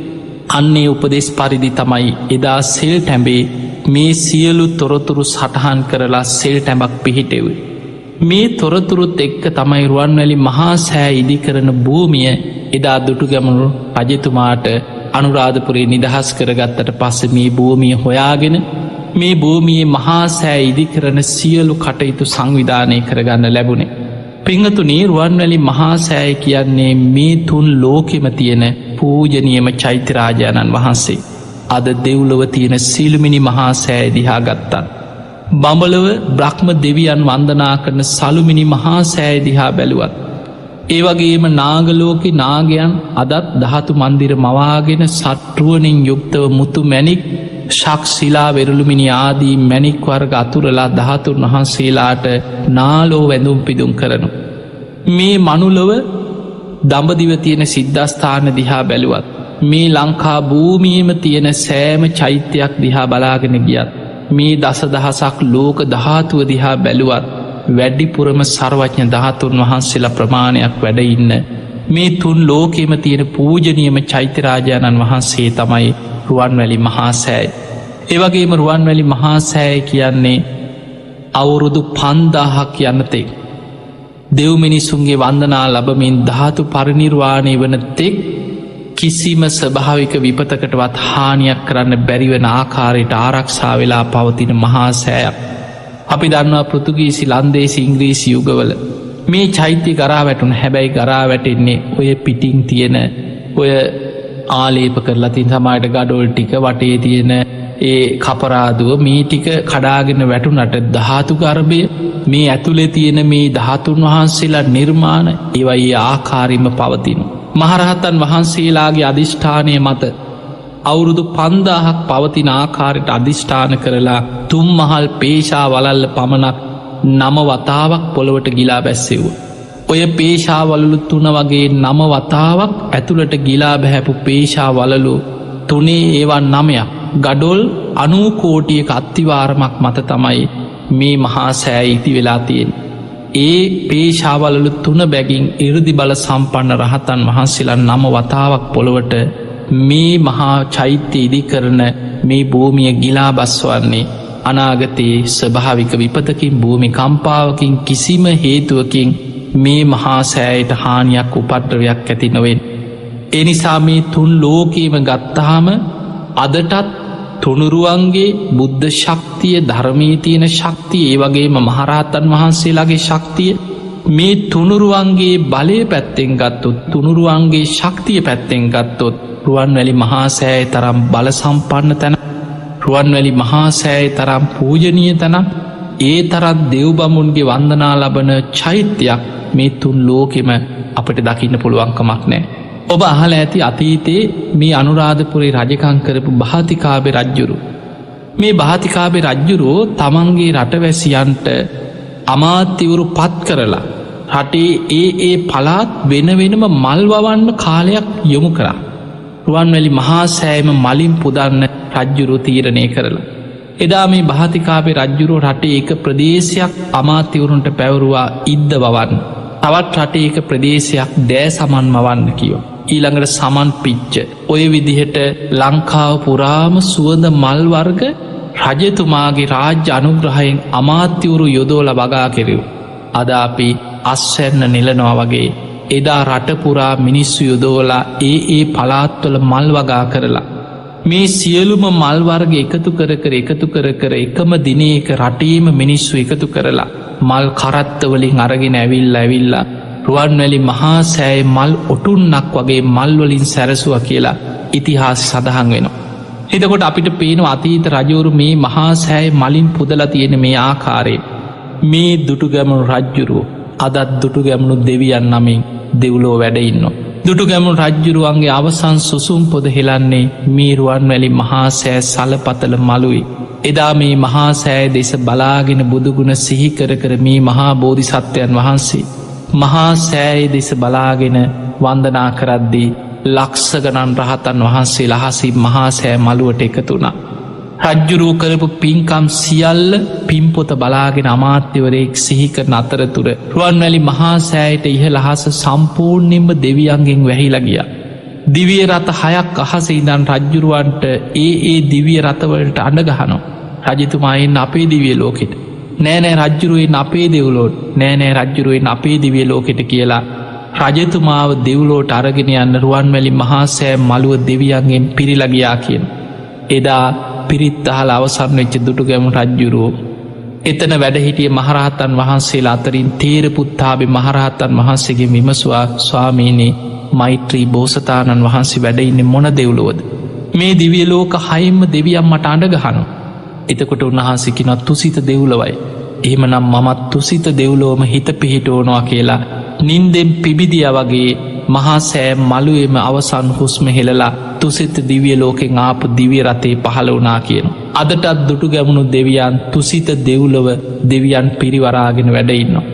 අන්නේ උපදෙස් පරිදි තමයි එදා සෙල් ටැඹේ මේ සියලු තොරතුරු සටහන් කරලා සෙල් ටැඹක් පිහිටෙව්වේ. මේ තොරතුරුත් එක්ක තමයි රුවන්වැලි මහා සෑ ඉදි කරන භූමිය එදා දුටුගැමුණු රජතුමාට අනුරාධපුරේ නිදහස් කරගත්තට පස්සේ මේ භූමිය හොයාගෙන මේ භූමියේ මහා සෑ ඉදි කරන සියලු කටයුතු සංවිධානය කරගන්න ලැබුණේ. පිංහතුනී රුවන්වැලි මහා සෑය කියන්නේ මේ තුන් ලෝකෙම තියෙන පූජනියම චෛත්‍යරාජාණන් වහන්සේ. අද දෙව්ලොව තියෙන සිළුමිණි මහා සෑය දිහා ගත්තත්. බඹලව බ්‍රහ්ම දෙවියන් වන්දනා කරන සළුමිණි මහා සෑය දිහා බැලුවත්. ඒවගේම නාගලෝකෙ නාගයන් අදත් ධාතු මන්දිර මවාගෙන සට්ටුවනින් යුක්තව මුතු මැණික් ශක්ෂිලා වෙරළුමිනි ආදී මැණික් වර්ග අතුරලා ධාතුන් වහන්සේලාට නාලෝ වැඳුම් පිදුම් කරනු. මේ මනුලොව දඹදිව තියෙන සිද්ධස්ථාන දිහා බැලුවත් මේ ලංකා භූමියම තියෙන සෑම චෛත්‍යයක් දිහා බලාගෙන ගියත් මේ දසදහසක් ලෝක ධාතුව දිහා බැලුවත් වැඩිපුරම සර්වඥ ධාතුන් වහන්සේලා ප්‍රමාණයක් වැඩඉන්න මේ තුන් ලෝකෙම තියෙන පූජනියම චෛත්‍යරාජාණන් වහන්සේ තමයි රුවන්වැලි මහා සෑය. ඒවගේම රුවන්වැලි මහා සෑය කියන්නේ අවුරුදු 5000ක් යන්නතෙක් දෙව් මිනිසුන්ගේ වන්දනා ලබමින් ධාතු පරිනිර්වාණය වන තෙක් කිසිම ස්වභාවික විපතකටවත් හානියක් කරන්න බැරිවන ආකාරයට ආරක්ෂා වෙලා පවතින මහා සෑයක්. අපි දන්නවා පෘතුගීසි ලන්දේසි ඉංග්‍රීසි යුගවල මේ චෛත්‍ය ගරා වැටුන හැබැයි ගරා වැටෙන්නේ ඔය පිටිං තියෙන ඔය ආලේප කරලා තින් සමයට ගඩොල් ටික වටේ තියෙන ඒ කපරාදුව මේ ටික කඩාගෙන වැටුනට ධාතු ගර්භය මේ ඇතුළේ තියෙන මේ ධාතුන් වහන්සේලා නිර්මාණ ඒවයි ආකාරයම පවතිනු. මහරහතන් වහන්සේලාගේ අධිෂ්ඨානය මත අවුරුදු 5000ක් පවතින ආකාරයට අධිෂ්ඨාන කරලා තුම් මහල් පේශා වලල්ල පමණක් 9 වතාවක් පොළොවට ගිලා බැස්සෙව්ව. ඔය පේශා වලලු 3 වගේ 9 වතාවක් ඇතුළට ගිලා බැහැපු පේශා වලලු 3 ඒවා 9ක් ගඩොල් 90 කෝටියක අත්තිවාරමක් මත තමයි මේ මහා සෑය ඉති වෙලා තියෙන්නේ. ඒ පේශාවලලු 3 බැගින් 이르දි බල සම්පන්න රහතන් වහන්සේලා 9 වතාවක් පොළොවට මේ මහා චෛත්‍ය ඉදි කරන මේ භූමිය ගිලා බස්වන්නේ අනාගතයේ ස්වභාවික විපතකින් භූමි කම්පාවකින් කිසිම හේතුවකින් මේ මහා සෑයට හානියක් උපද්‍රවයක් ඇති නොවෙන්. ඒ නිසා මේ 3 ලෝකේම ගත්තාම අදටත් තුනුරුවන්ගේ බුද්ධ ශක්තිය ධර්මී තියෙන ශක්තිය ඒ වගේම මහරහතන් වහන්සේලාගේ ශක්තිය මේ තුනුරුවන්ගේ බලය පැත්තෙන් ගත්තොත් තුනුරුවන්ගේ ශක්තිය පැත්තෙන් ගත්තොත් රුවන්වැලි මහා සෑය තරම් බල සම්පන්න තැන රුවන්වැලි මහා සෑය තරම් පූජනීය තැන ඒ තරත් දෙව්බමුන්ගේ වන්දනා ලබන චෛත්‍යයක් මේ 3 ලෝකෙම අපට දකින්න පුළුවන්කමක් නෑ. ඔබ අහල ඇති අතීතයේ මේ අනුරාධපුරේ රජකං කරපු භාතිකාබේ රජ්ජුරු. මේ භාතිකාබේ රජ්ජුරෝ තමන්ගේ රටවැසියන්ට අමාත්‍යවරු පත් කරලා රටේ ඒ පළාත් වෙන වෙනම මල් වවන්න කාලයක් යොමු කරා. රුවන්වැලි මහා සෑයම මලින් පුදන්න රජ්ජුරු තීරණය කරලා. එදා මේ භාතිකාබේ රජ්ජුරෝ රටේ එක ප්‍රදේශයක් අමාත්‍යවරුන්ට පැවරුවා ඉද්ද වවන්න. තවත් රටේ එක ප්‍රදේශයක් දෑ සමන් මවන්න කියෝ. ඊළඟට සමන් පිච්ච ඔය විදිහට ලංකාව පුරාම සුවඳ මල් වර්ග රජතුමාගේ රාජ්‍ය අනුග්‍රහයෙන් අමාත්‍යවරු යොදෝල වගා කෙරෙව්. අද අපි අස්වැන්න නෙලනවා වගේ එදා රටපුරා මිනිස්සු යොදෝලා ඒ පලාත්වල මල් වගා කරලා. මේ සියලුම මල්වර්ග එකතු කර එකම දිනයක රටේම මිනිස්සු එකතු කරලා මල් කරත්තවලින් අරගෙන ඇවිල්ලා රුවන්වැලි මහා සෑය මල් ඔටුන්නක් වගේ මල්වලින් සැරසුව කියලා ඉතිහාස සඳහන් වෙනවා. එතකොට අපිට පේන අතීත රජවරු මේ මහා සෑය මලින් පුදලා තියෙන මේ ආකාරයෙන් මේ දුටුගැමුණු රජ්ජුරුව අදත් දුටුගැමුණු දෙවියන් නමින් දෙව්ලෝ වැඩඉන්න. දුටුගැමුණු රජ්ජුරුවන්ගේ අවසන් සුසුම් පොද හෙලන්නේ මේ රුවන්වැලි මහා සෑ සලපතල මළුයි. එදා මේ මහා සෑ දෙස බලාගෙන බුදුගුණ සිහිකර මේ මහා බෝධිසත්වයන් වහන්සේ මහා සෑය දෙස බලාගෙන වන්දනා කරද්දී ලක්ෂගණන් රහතන් වහන්සේ ලහසි මහා සෑ මළුවට එකතුුණා. රජ්ජුරූ කරපු පින්කම් සියල්ල පින්පොත බලාගෙන අමාත්‍යවරයෙක් සිහිකරන අතරතුර රුවන්වැලි මහා සෑයට ඉහළහස සම්පූර්ණයෙන්ම දෙවියන්ගෙන් වැහිලා ගියා. දිවිය රථ 6ක් අහස ඉඳන් රජ්ජුරුවන්ට ඒ දිවිය රථවලට අඬගහනවා. රජතුමායෙන් අපේ දිවිය ලෝකෙට නෑනෑ රජ්ජුරුවෙන් අපේ දෙව්ලෝට නෑනෑ රජ්ජුරුවෙන් අපේ දිවිය ලෝකෙට කියලා රජතුමාව දෙව්ලෝට අරගෙන යන්න රුවන්වැලි මහා සෑ මළුව දෙවියන්ගෙන් පිරිලගියා කියන. එදා පිරිත්තහල අවසන් වෙච්ච දුටුගැමුණු රජ්ජුරුවෝ එතන වැඩහිටිය මහරහතන් වහන්සේලා අතරින් තේරපුත්තාබේ මහරහතන් වහන්සේගේ විමසවා ස්වාමීනී මෛත්‍රී බෝසතාණන් වහන්සේ වැඩඉන්න මොන දෙව්ලෝද. මේ දිවිය ලෝක 6ම දෙවියන් මට අඬගහනවා. එතකොට උන්වහන්සේකිනොත් තුසිත දෙව්ලොවයි. එහෙමනම් මමත් තුසිත දෙව්ලෝම හිත පිහිටෝනවා කියලා නින්දෙන් පිබිදිය වගේ මහා සෑ මළුවේම අවසන් හුස්ම හෙලලා තුසිත දිවිය ලෝකෙන් ආපු දිවිය රතේ පහළ වනා කියන. අදටත් දුටුගැමුණු දෙවියන් තුසිත දෙව්ලොව දෙවියන් පිරිවරාගෙන වැඩඉන්නවා.